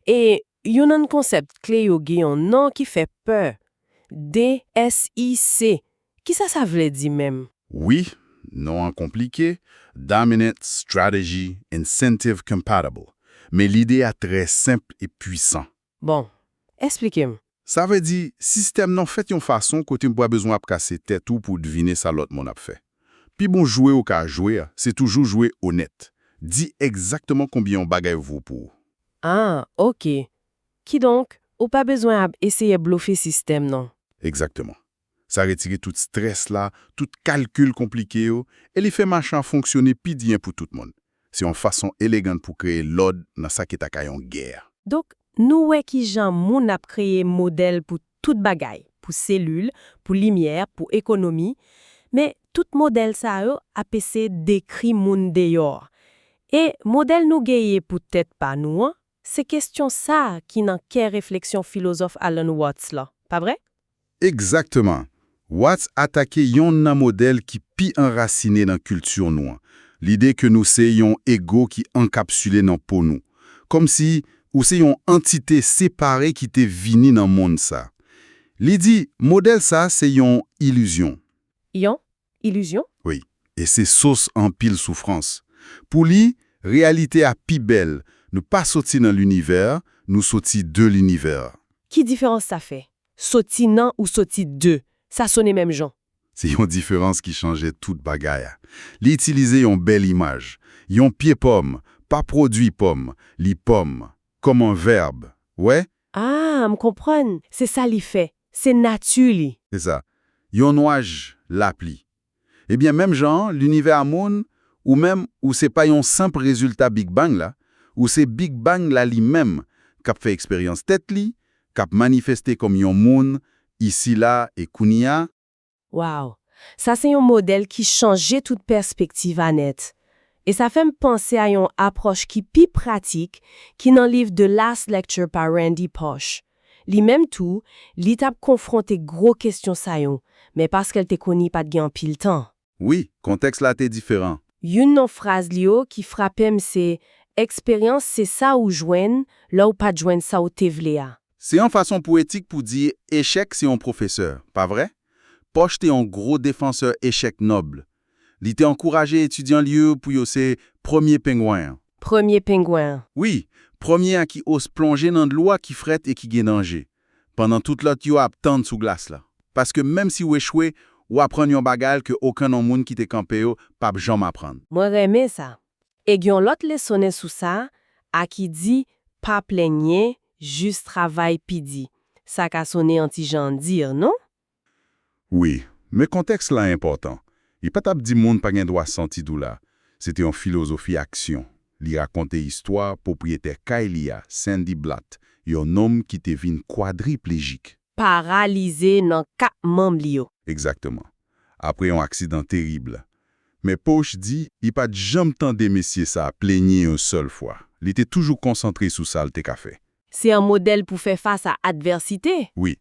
Et il y a un concept clé, il y a un nom qui fait peur. DSIC. Qui ça veut dire même? Oui, non compliqué, Dominant Strategy Incentive Compatible. Mais l'idée est très simple et puissant. Bon, expliquez-moi. Ça veut dire, système non fait une façon que tu n'as pas besoin de casser tête ou pour deviner ça l'autre monde a fait. Puis bon, jouer au cas jouer, c'est toujours jouer honnête. Dis exactement combien on bagaille vous pour. Ah, ok. Qui donc? Ou pas besoin d'essayer de bluffer système, non? Exactement. Ça retire tout stress là, tout calcul compliqué, et les fait machin fonctionner plus bien pour tout le monde. C'est une façon élégante pour créer l'ordre dans ça qui est en guerre. Donc, nous ouais qui gens moun ap créé modèle pour toute bagaille, pour cellules, pour lumière, pour économie, mais tout modèle ça yo APC décrit moun dehors. Et modèle nous gagne peut-être pas nous, hein? C'est question ça qui n'en qu'est réflexion philosophe Alan Watts là, pas vrai? Exactement. Watts attaqué yon nan modèle qui pi enraciné dans culture nous. L'idée que nous c'est yon ego qui encapsulé dans peau nous. Comme si ou c'est yon entité séparée qui te vini dans monde ça. Li dit modèle ça c'est yon illusion. Yon illusion? Oui, et c'est source en pile souffrance. Pour lui, réalité a pi belle. Nous pas sorti dans l'univers, nous sorti de l'univers. Qui différence ça fait? Sauti nan ou sauti de? Ça sonne même gens. C'est une différence qui changeait toute bagaille. Li utiliser une belle image. Yon pied pomme, pas produit pomme, li pomme, comme un verbe. Ouais? Ah, me comprendre. C'est ça li fait. C'est nature li. C'est ça. Yon nuage l'appli. Eh bien, même genre, l'univers a moun, ou même, ou c'est pas yon simple résultat Big Bang là, ou c'est Big Bang là lui-même, k'ap fait expérience tête li, k'ap manifesté comme yon moun, ici là et kounia. Wow. Ça c'est un modèle qui changeait toute perspective à net. Et ça fait me penser à une approche qui pi pratique qui dans le livre The Last Lecture par Randy Pausch. Li même tout, li t'a confronté gros questions ça yon, mais parce qu'elle te connaît pas de gain pile temps. Oui, contexte là t'es différent. Une non phrase lio qui frappait c'est expérience c'est ça ou joine, là ou pas joine ça ou te vléa. C'est une façon poétique pour dire échec c'est un professeur, pas vrai? Pausch t'es un gros défenseur échec noble. Li t'es encouragé étudiant lieu pour yo c'est premier pingouin. Premier pingouin. Oui, premier à qui ose plonger dans de l'eau qui frette et qui gagne danger. Pendant toute l'autre yo attendre sous glace là. Parce que même si ou échoué, ou apprendre yon bagage que aucun non moun qui te campé yo pas jamais apprendre. Moi remè ça. Et gyon l'autre leçonné sous ça, à qui dit pas plaigner, juste travail pidi. Ça ka sonné anti-Jean dire, non? Oui, mais contexte là important. Il pas tap di moun pa gen droit senti dou là. C'était une philosophie action. Li raconte histoire propriétaire Kailia, Sandy Blatt, yon homme qui te vin quadriplégique. Paralysé nan kap membre li yo. Exactement. Après un accident terrible. Mais Pausch dit, il pas jamais tendé messieurs ça plaigner une seule fois. Il était toujours concentré sur ça le ka fait. C'est un modèle pour faire face à adversité. Oui.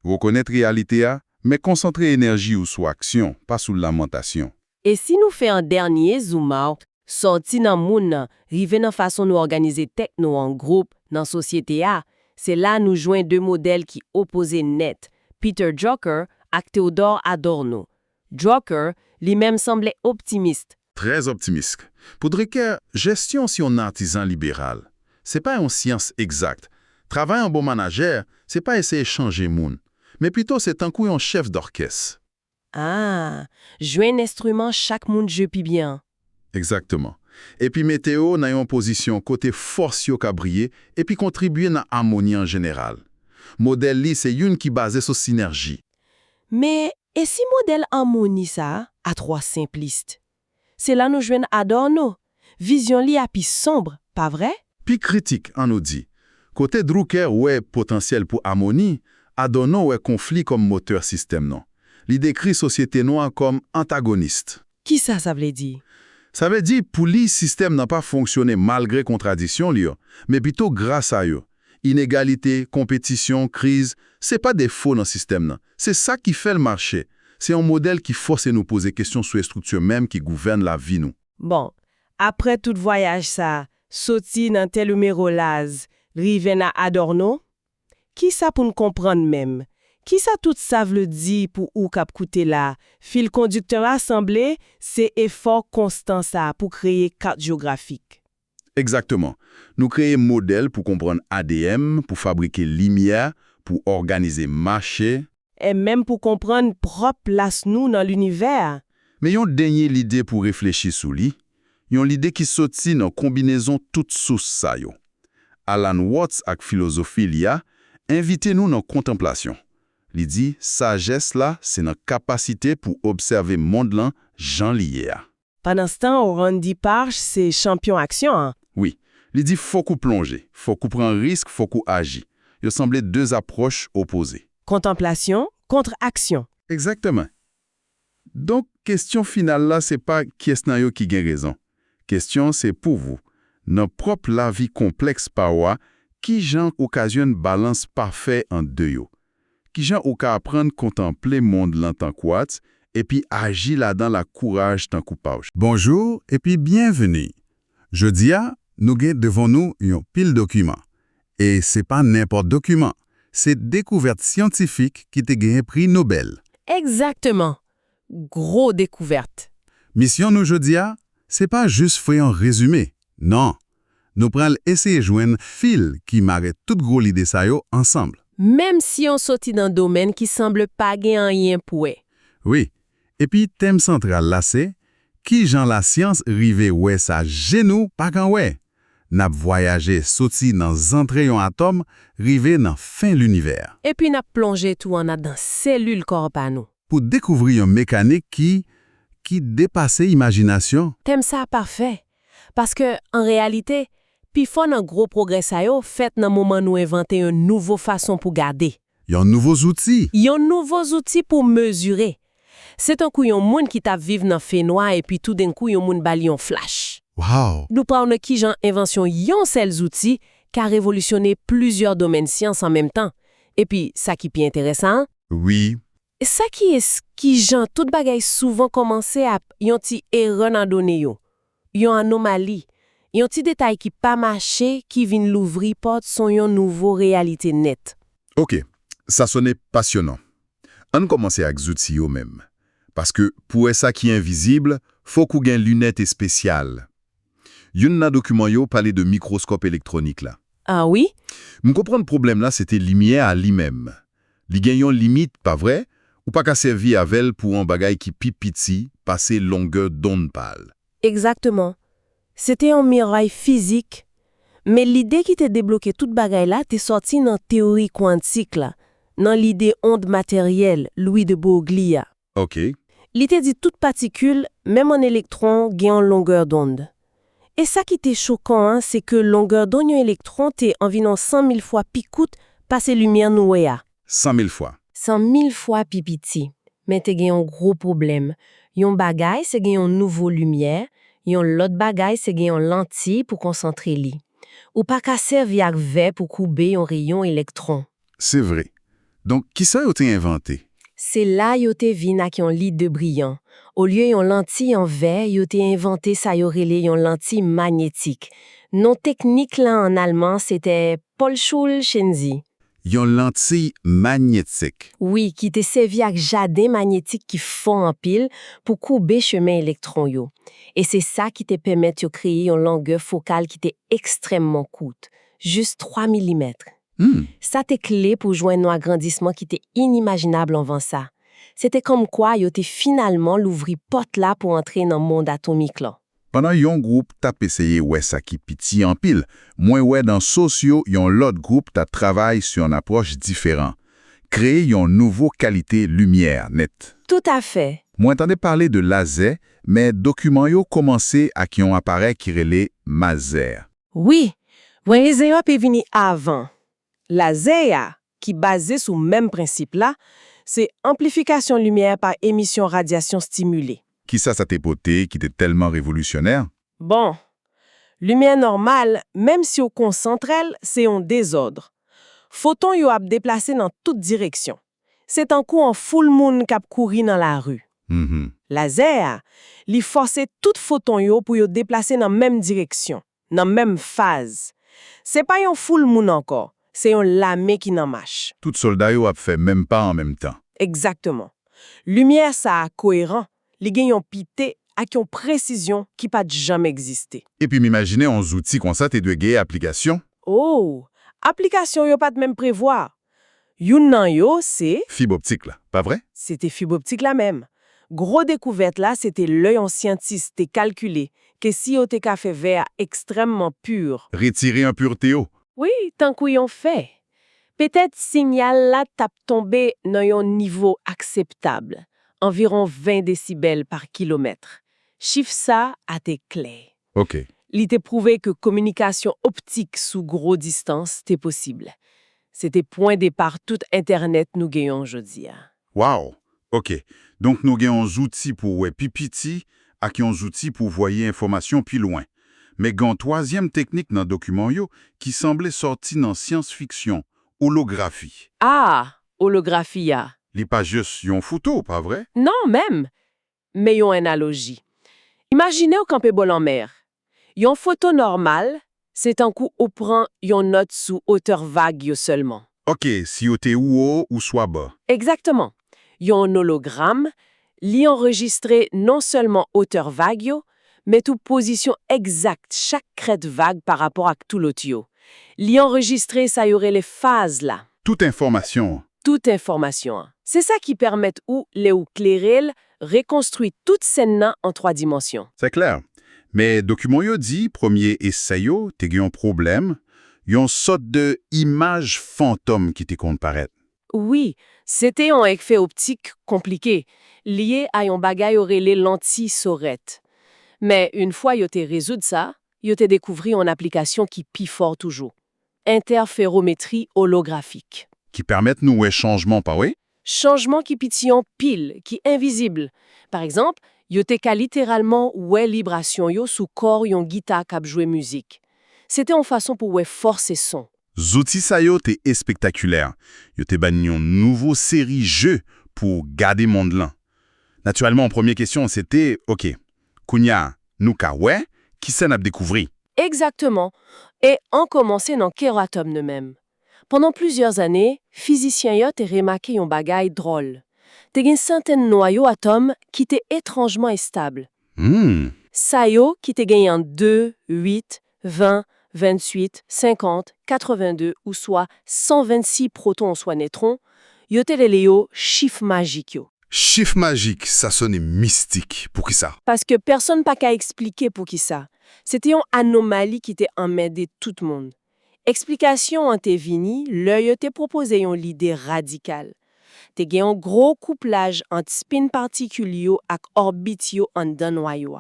Reconnaître réalité a, mais concentrer énergie ou sur action, pas sur lamentation. Et si nous fait un dernier zoom out, sorti nan moun nan, rive nan façon nous organiser techno en groupe dans société a, c'est là nous joignent deux modèles qui opposaient net, Peter Drucker et Theodore Adorno. Drucker, lui-même semblait optimiste. Très optimiste. Pour Drucker, gestion si on artisan libéral. C'est pas une science exacte. Travailler en bon manager, c'est pas essayer de changer moun, mais plutôt c'est un coup un chef d'orchestre. Ah, jouer un instrument chaque monde joue pi bien. Exactement. Et puis météo n'a une position côté force yo ka briller et puis contribuer dans harmonie en général. Modèle li c'est une qui basée sur synergie. Mais et si modèle harmonie ça à trois simplistes? C'est là nous joignent Adorno. Vision li a pi sombre, pas vrai? Puis critique en nous dit. Côté Drucker ouais potentiel pour harmonie, Adorno ouais conflit comme moteur système non. Il décrit société noire comme antagoniste. Qui ça veut dire? Ça veut dire pour lui système n'a pas fonctionné malgré contradiction li yo, mais plutôt grâce à yo. Inégalité, compétition, crise, c'est pas des faux dans le système non. C'est ça qui fait le marché. C'est un modèle qui force nous poser questions sur les structures même qui gouvernent la vie nous. Bon, après tout voyage ça, sorti dans tel numéro laz, rive na Adorno, qui ça pour nous comprendre même? Qui ça tout ça veut dire pour ou k'ap koute là? Fil conducteur assemblé, c'est effort constant ça pour créer carte géographique. Exactement. Nous créons modèle pour comprendre ADM, pour fabriquer lumière, pour organiser marché. Et même pour comprendre propre place nous dans l'univers. Mais yon denye l'idée pour réfléchir sur lui. Yon l'idée qui sorti dans combinaison toute source ça yo. Alan Watts ak philosophie liya, invitez-nous dans contemplation. Li dit sagesse là, c'est notre capacité pour observer monde là, Jean lié. Pendant ce temps, Randy Pausch, c'est champion action. Hein? Oui, li dit faut qu'on plonge, faut qu'on prenne risque, faut qu'on agit. Il semblait deux approches opposées. Contemplation contre action. Exactement. Donc, question finale là, c'est pas qui est-ce nan yo qui gagne raison. Question, c'est pour vous. Dans propre la vie complexe par wa, qui gens occasionne balance parfait en deux yo? Qui gens ou ka apprendre contempler monde l'entend quoi et puis agir là dans la courage tant coupage. Bonjour et puis bienvenue. Jeudi a, nous avons devant nous un pile document. Et c'est pas n'importe document. C'est découverte scientifique qui te gagné prix Nobel. Exactement. Gros découverte. Mission nous jeudi a, c'est pas juste faire un résumé. Non. Nous prenons essayer de joindre fil qui marre toute gros l'idée ça yo ensemble. Même si on sortit d'un domaine qui semble pas gagner rien pour eux. Oui. Et puis thème central là c'est qui Jean la science rive ouais ça genou pas quand ouais. N'a voyagé sorti dans entrayon atome, rive dans fin l'univers. Et puis n'a plongé tout en a dans cellule corps pa nous. Pour découvrir une mécanique qui dépasse imagination. Thème ça parfait. Parce que en réalité, pi fon un gros progrès ça yo fait dans moment nous inventer une nouvelle façon pour garder. Yon nouveaux outils. Yon nouveaux outils pour mesurer. C'est un coup yon moun qui t'a vive dans fait noir et puis tout d'un coup yon moun bali yon flash. Wow. Nous parlons qui genre invention yon sels outils qui a révolutionné plusieurs domaines sciences en même temps. Et puis ça qui est intéressant, Oui, ça qui genre tout bagay souvent commencé à yon ti erreur dans données yo. Yon anomalie. Yon ti détail qui pas marché qui vient l'ouvrir porte son yon nouveau réalité nette. ok, ça sonnait passionnant. On commence avec outils yo même. Parce que pour ça qui est invisible, faut qu'on gagne lunettes spéciales. Yon nan document yo parler de microscope électronique là. Ah oui? Me comprendre problème là, c'était lumière à lui-même. Li gen yon limite, pas vrai? Ou pas qu'à servir avec pour un bagay qui pi piti, passer longueur d'onde pâle. Exactement. C'était un mirail physique, mais l'idée qui t'a débloqué toute bagaille là t'est sortie dans théorie quantique là, dans l'idée onde matérielle, Louis de Broglie. Ok, L'idée dit toute particule, même un électron, gagne en longueur d'onde. Et ça qui était choquant, c'est que longueur d'onde d'un électron t'est environ 100 000 fois plus coûte passer lumière nouée. 100 000 fois. 100 000 fois plus petit. Mais te gen un gros problème. Yon bagay, c'est gen yon nouveau lumière. Yon l'autre bagay, c'est gen yon lentille pour concentrer li. Ou pas qu'à servir avec verre pour couper yon rayon électron. C'est vrai. Donc, qui ça a été inventé? C'est là yo te vin ak yon lit de brillant. Au lieu yon lentille en verre, yo te inventé sa yo rele yon lentille magnétique. Non technique là en allemand, c'était Paul-Schul-Chenzi. Yon lentille magnétique. Oui, qui te servi ak jardin magnétique qui fond en pile pour couper chemin électron yo. Et c'est ça qui te permet de créer une longueur focale qui était extrêmement courte, juste 3 mm. Ça t'est clé pour joindre un agrandissement qui était inimaginable avant ça. C'était comme quoi yo te finalement l'ouvri porte là pour entrer dans le monde atomique là. Pendant yon groupe t'a essayé ouais ça qui piti en pile, moins ouais dans socio yon l'autre groupe t'a travaillé sur une approche différente. Créer yon nouveau qualité lumière net. Tout à fait. Moi entendais parler de laser, mais document yo commencé avec yon appareil qui relait maser. Oui, voyez zéro peut venir avant. La ZEA, qui basée sur le même principe là, c'est amplification lumière par émission radiation stimulée. Qui ça t'est poté, qui était tellement révolutionnaire? Bon, lumière normale, même si on concentre elle, c'est un désordre. Photon yo ap déplacé dans toute direction. C'est un coup en full moon k'ap kouri dans la rue. Laser, li force tout photon yo pour yo déplacer dans même direction, dans même phase. C'est pas un full moon encore, c'est un lamé qui n'en marche. Tout soldat yo a fait même pas en même temps. Exactement. Lumière ça a cohérent, li gen yon pité ak yon précision qui pas jamais existé. Et puis m'imaginer on outil comme ça t'es de gay application. Oh, application yo pas de même prévoir. Yon nan yo c'est Fibre optique là, pas vrai? c'était fibre optique la même. Gros découverte là, c'était l'œil en scientiste t'es calculé que si yo te ka fait verre extrêmement pur. Retirer un pureté haut. Oui, tant qu'on yon fait. Peut-être signal là tape tombé dans un niveau acceptable, environ 20 décibels par kilomètre. Chiffre ça à tes clés. OK. Il t'est prouvé que communication optique sous gros distance t'est possible. C'était point départ tout Internet nous gagnons aujourd'hui. Wow. Ok, donc nous avons un outil pour ouais pipiti et un outil pour voyer information plus loin. Mais il y a une troisième technique dans le document yo, qui semblait sortir dans science-fiction, holographie. Ah, holographia. Li pas juste une photo, pas vrai? Non, même. Mais yon analogie. Imaginez au campé bol en mer. Yon photo normale, c'est un coup ou prend yon note sous hauteur vague yo seulement. Ok, si yo te ou haut ou soit bas. Exactement. Yon hologramme, li enregistré non seulement hauteur vague yo, mais tout position exacte chaque crête vague par rapport à tout l'autre yo. Li enregistré ça y aurait les phases là. Toute information. Toute information. C'est ça qui permet ou les ou clairel reconstruit toute scène là en 3 dimensions. C'est clair. Mais document yo dit, premier essai yo, te gen un problème, yon sorte de image fantôme qui te compte paraître. Oui, c'était un effet optique compliqué, lié à un bagay aurait les lentilles sorette. Mais une fois yo te résoudre ça, yo te découvri une application qui pi fort toujours. Interférométrie holographique. Qui permettent nous un changement, pas oui? Changement qui pitillon pile, qui invisible. Par exemple, yo te ka littéralement ouais vibration yo sous corps yon guitare k'ap jouer musique. C'était en façon pour ouais forcer son. Zouti sa yo te spectaculaire. Yo te ban yon nouveau série jeu pour garder monde lan. Naturellement, en première question, c'était, ok, Kounya, nou ka ouais, qui s'en a découvert? Exactement. Et en commençant dans kératome de même. Pendant plusieurs années, physiciens yo te remarqué yon bagay drôle. Te gen centaines noyaux atomes qui étaient étrangement instables. Sa yo qui te gen 2, 8, 20, 28, 50, 82 ou soit 126 protons soit neutrons, yo te lele yo chiffre magique yo. Chiffre magique, ça sonne mystique. Pour qui ça? Parce que personne pas qu'à expliquer pour qui ça. C'était une anomalie qui était emmêlée tout le monde. Explication en te vini, l'œil te proposé une idée radicale. Te gen un gros couplage entre spin particule yo ak orbite yo en dan noyau.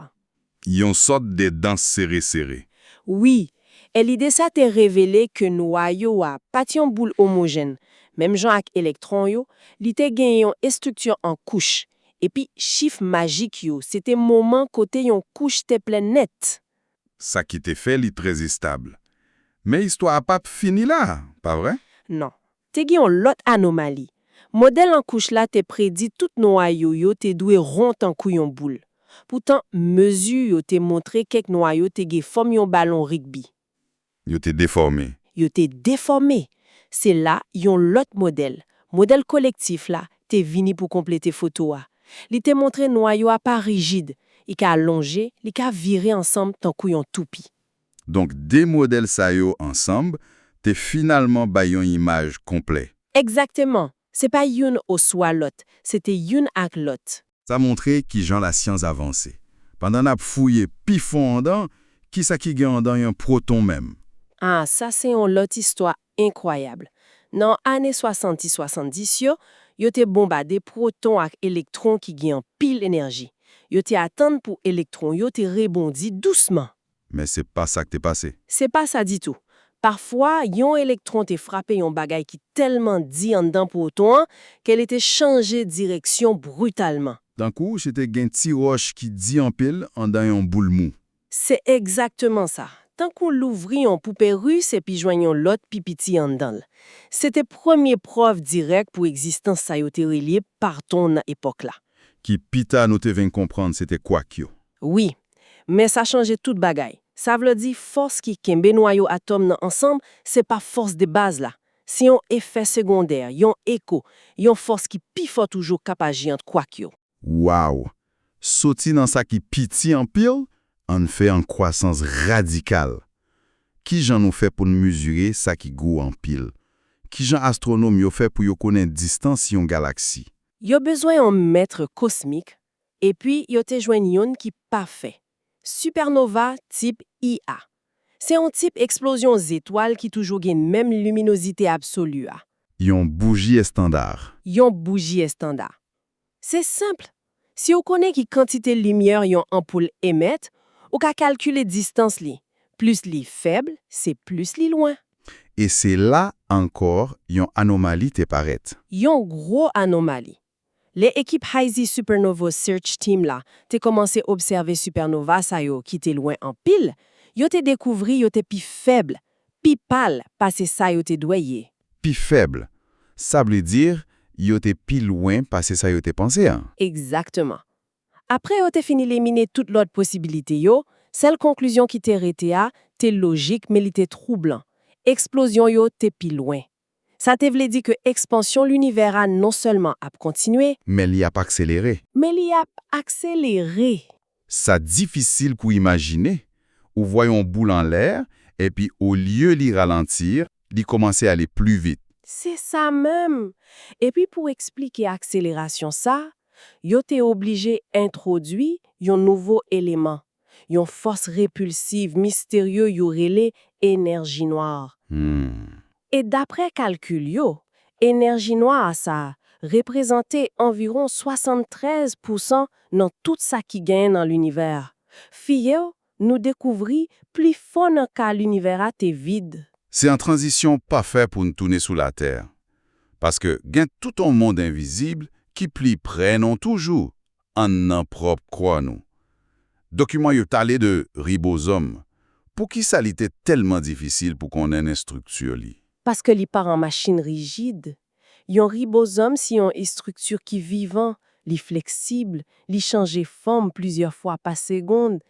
Yon sorte de danse serré. Oui, et l'idée ça te révélé que noyau a pas yon boule homogène. Même genre ak électron yo, li te gen yon structure en couche. Et puis chiffre magique yo, c'était moment côté yon couche te plein net. Ça qui te fait li très stable. Mais histoire a pas fini là, pas vrai? Non, te gen yon lot anomalie. Modèle en couche là te prédit tout noyau yo te doué rond en couillon boule. Pourtant, mesure yo te montré quelques noyaux te gen forme yon ballon rugby. Yo te déformé. Yo te déformé. C'est là yon lot modèle. Modèle collectif là, te vini pour compléter photo a. Li te montré noyau a pas rigide. Il ka allongé, li ka viré ensemble tant couillon toupie. Donc, des modèles sa yo ensemble, te finalement ba yon image complet. Exactement. C'est pas yon au soi lot, c'était yon ak lot. Ça montrait qui Jean la science avancée. Pendant n'a fouillé pi fond en dedans, qui ça qui gen en dedans yon proton même. Ah, ça c'est une autre histoire incroyable. Dans années 70 yo te bombardé protons ak électrons qui gen pile énergie. Yo te attendre pour électrons yo te rebondi doucement. Mais c'est pas ça que t'est passé. C'est pas ça du tout. Parfois, yon électron te frappé yon bagay qui tellement dit en dedans proton qu'elle était changée de direction brutalement. D'un coup, j'étais gen ti roche qui dit en pile en dans yon boule mou. C'est exactement ça. Tant qu'on l'ouvrit en poupée russe et puis joignons l'autre pipiti en dedans. C'était premier preuve directe pour existence sa yo te relié par ton époque là. Qui pita nous te vin comprendre c'était quoi kyo. Oui, mais ça changeait toute bagay. Ça veut dire force qui kembe noyau atome nan ensemble, c'est pas force de base là. C'est un effet secondaire, yon écho, yon force qui pi fort toujours capable entre quoi kyo. Wow! Soti dans ça qui piti en pile, on fait en croissance radicale. Qui j'en nous fait pour nous mesurer ça qui go en pile? Qui j'en astronome yo fait pour yo connaître distance yon galaxie? Yo besoin un mètre cosmique, et puis yo te joine yon qui pas fait. Supernova type IA. C'est un type explosion étoile qui toujours gagne même luminosité absolue. Yon bougie standard. Yon bougie standard. C'est simple. Si on connaît qui quantité de lumière yon ampoule émet, on ka calculer distance li. Plus li faible, c'est plus li loin. Et c'est là encore yon anomalie te paraît. Yon gros anomalie. Les équipes Hazy Supernova Search Team là, t'es commencé observer supernova sa yo qui t'es loin en pile, yo t'es découvri yo t'es pi faible, pi pâle, passé ça yo t'es doyé. Pi faible. Ça veut dire, yo t'es pi loin passé ça yo t'es pensé, hein? Exactement. Après yo t'es fini d'éliminer toute l'autre possibilité yo, celle conclusion qui t'est rete a, t'es logique mais li t'est troublant. Explosion yo t'es pi loin. Ça te vle dit que expansion l'univers a non seulement a continué, Mais il y a pas accéléré. mais li a accéléré. Ça difficile pour imaginer. Ou voyons boule en l'air, et puis au lieu d'y ralentir, d'y commencer à aller plus vite. C'est ça même. Et puis pour expliquer accélération ça, yo t'es obligé introduire un nouveau élément, une force répulsive mystérieux yo relé énergie noire. Et d'après calcul yo, énergie noire ça représentait environ 73% dans tout ça qui gagne dans l'univers. Fille nous découvrit plus fort que l'univers a été vide. C'est en transition pas fait pour nous tourner sous la Terre. Parce que gain tout un monde invisible qui plie près non toujours en nan propre croix nous. Document yo talé de ribosome. Pour qui ça l'était tellement difficile pour qu'on ait une structure li? Parce que li part en machine rigide. Yon ribosome si yon structure qui vivant, li flexible, li change forme plusieurs fois par seconde.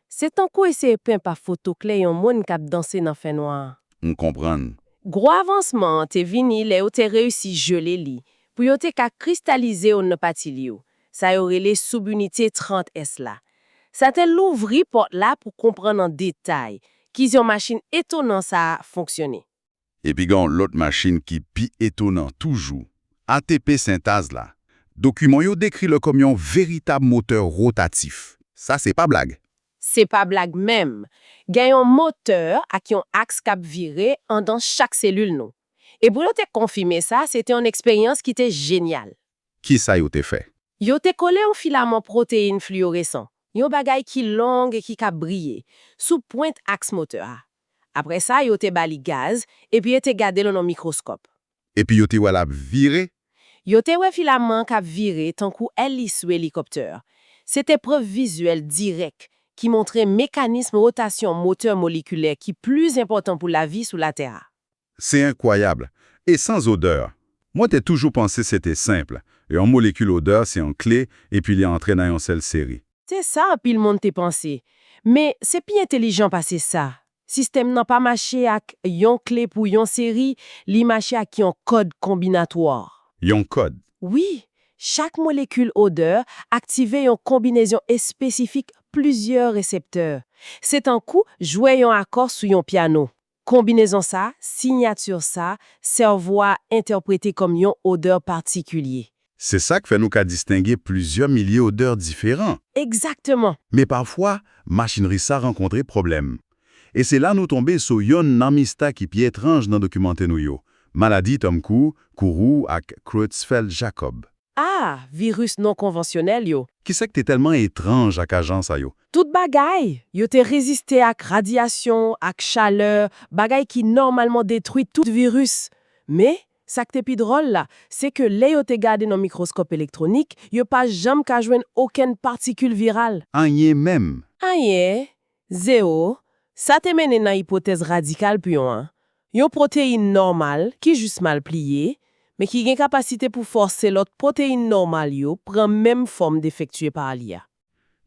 C'est encore essayer peint par photo clé yon moun kap danse nan fin noir. On comprend. Gros avancement te vini le ou te réussi geler li. Pou yo te ka cristalliser ou ne pati li yo. Ça yo rele subunité 30S là. Ça te l'ouvri porte là pour comprendre en détail qui yon machine étonnant ça a fonctionné. Et puis gon l'autre machine qui pi étonnant toujours. ATP synthase là. Document yo décrit le comme un véritable moteur rotatif. Ça c'est pas blague. C'est pas blague même. Gen yon moteur ak yon axe k'ap viré en dans chaque cellule non. Et pour yo te confirmer ça, c'était une expérience qui était géniale. Qui ça yo te fait? Yo te collé un filament protéine fluorescent. Yon bagay qui long et qui k'ap briller sous pointe axe moteur a. Après ça, yo te bali gaz et puis yo te gade le dans microscope. Et puis yo te wala viré. Yo te wè filament k'ap viré tant kou hélice ou hélicoptère. C'était preuve visuelle directe qui montrait mécanisme rotation moteur moléculaire qui plus important pour la vie sous la Terre. C'est incroyable. Et sans odeur. Moi, t'ai toujours pensé c'était simple. Et en molécule odeur, c'est en clé, et puis il est entré dans une seule série. C'est ça, pile monde t'es pensé. Mais c'est plus intelligent passer ça. Système n'a pas marché avec yon clé pour yon série, li marché avec yon code combinatoire. Yon code. Oui, chaque molécule odeur active une combinaison spécifique plusieurs récepteurs. C'est un coup jouer un accord sur yon piano. Combinaison ça, signature ça, cerveau interprété comme yon odeur particulier. C'est ça qui fait nous qu'à distinguer plusieurs milliers d'odeurs différents. Exactement. Mais parfois, machinerie ça rencontre problème. Et c'est là nous tomber sur yon namista qui est étrange dans documenté nous yo. Maladie Tom Kourou ak Creutzfeldt-Jakob. Ah, virus non conventionnel yo. Qui c'est que t'es tellement étrange ak agence a yo? Tout bagay, yo te résisté ak radiation, ak chaleur, bagay qui normalement détruit tout virus. Mais, ça qui te pi drôle là, c'est que les yo te gade dans microscope électronique, yo pas jamais ka jwenn aucune particule virale. Anye même. Anye, zéro, ça te mène dans hypothèse radicale puis yon. Yon protéine normale qui juste mal pliée, mais qui gen capacité pour forcer l'autre protéine normale yo prend même forme d'effectuer par l'IA.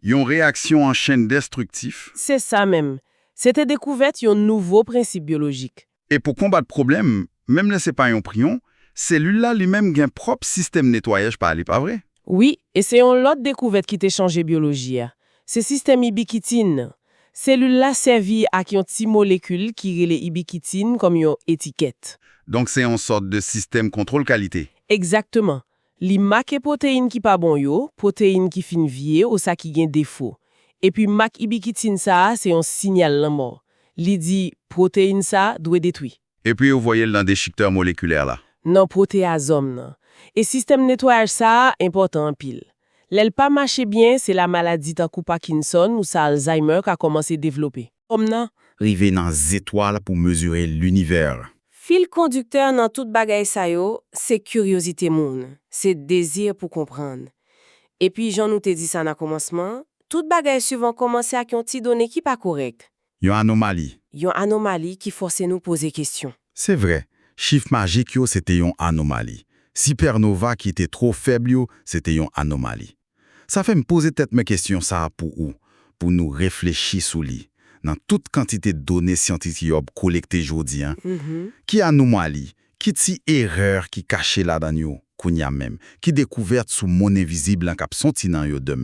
Yon réaction en chaîne destructif. C'est ça même. C'était découverte yon nouveau principe biologique. Et pour combattre problème, même là c'est pas yon prion, cellule-là lui-même gen propre système nettoyage par aller, pas vrai? Oui, et c'est yon l'autre découverte qui t'a changé biologie. C'est système ubiquitine. Cellule-là servi ak yon ti molécule qui relè ubiquitine comme yon étiquette. Donc c'est une sorte de système contrôle qualité. Exactement. Li marque protéine qui pas bon yo, protéine qui fin vie ou ça qui gen défaut. Et puis marque ubiquitine ça, c'est un signal la mort. Li dit protéine ça doit détruire. Et puis vous voyez le déchiqueteur moléculaire là. Non protéasome nan. Et système nettoyage ça important en pile. L'elle pas marché bien, c'est la maladie de Parkinson ou ça Alzheimer qui a commencé à développer. Comme nan, Rivé dans les étoiles pour mesurer l'univers. Fil conducteur dans toute bagay sa yo, c'est curiosité moun, c'est désir pour comprendre. Et puis, Jean nous te dit ça dans commencement, toute bagay souvent commencer avec un petit donné qui pas correct. Yon anomalie. Yon anomalie qui force nous poser question. C'est vrai, chiffre magique yo, c'était yon anomalie. Supernova qui était trop faible yo, c'était yon anomalie. Ça fait me poser tête mes questions ça pour où? Pour nous réfléchir sous li. Dans toute quantité de données scientifiques yo collectées jodi, qui anomalie, qui ti erreur qui cachée là dans yo, kounya même, qui découverte sous monnaie visible en cap senti nan yo demain.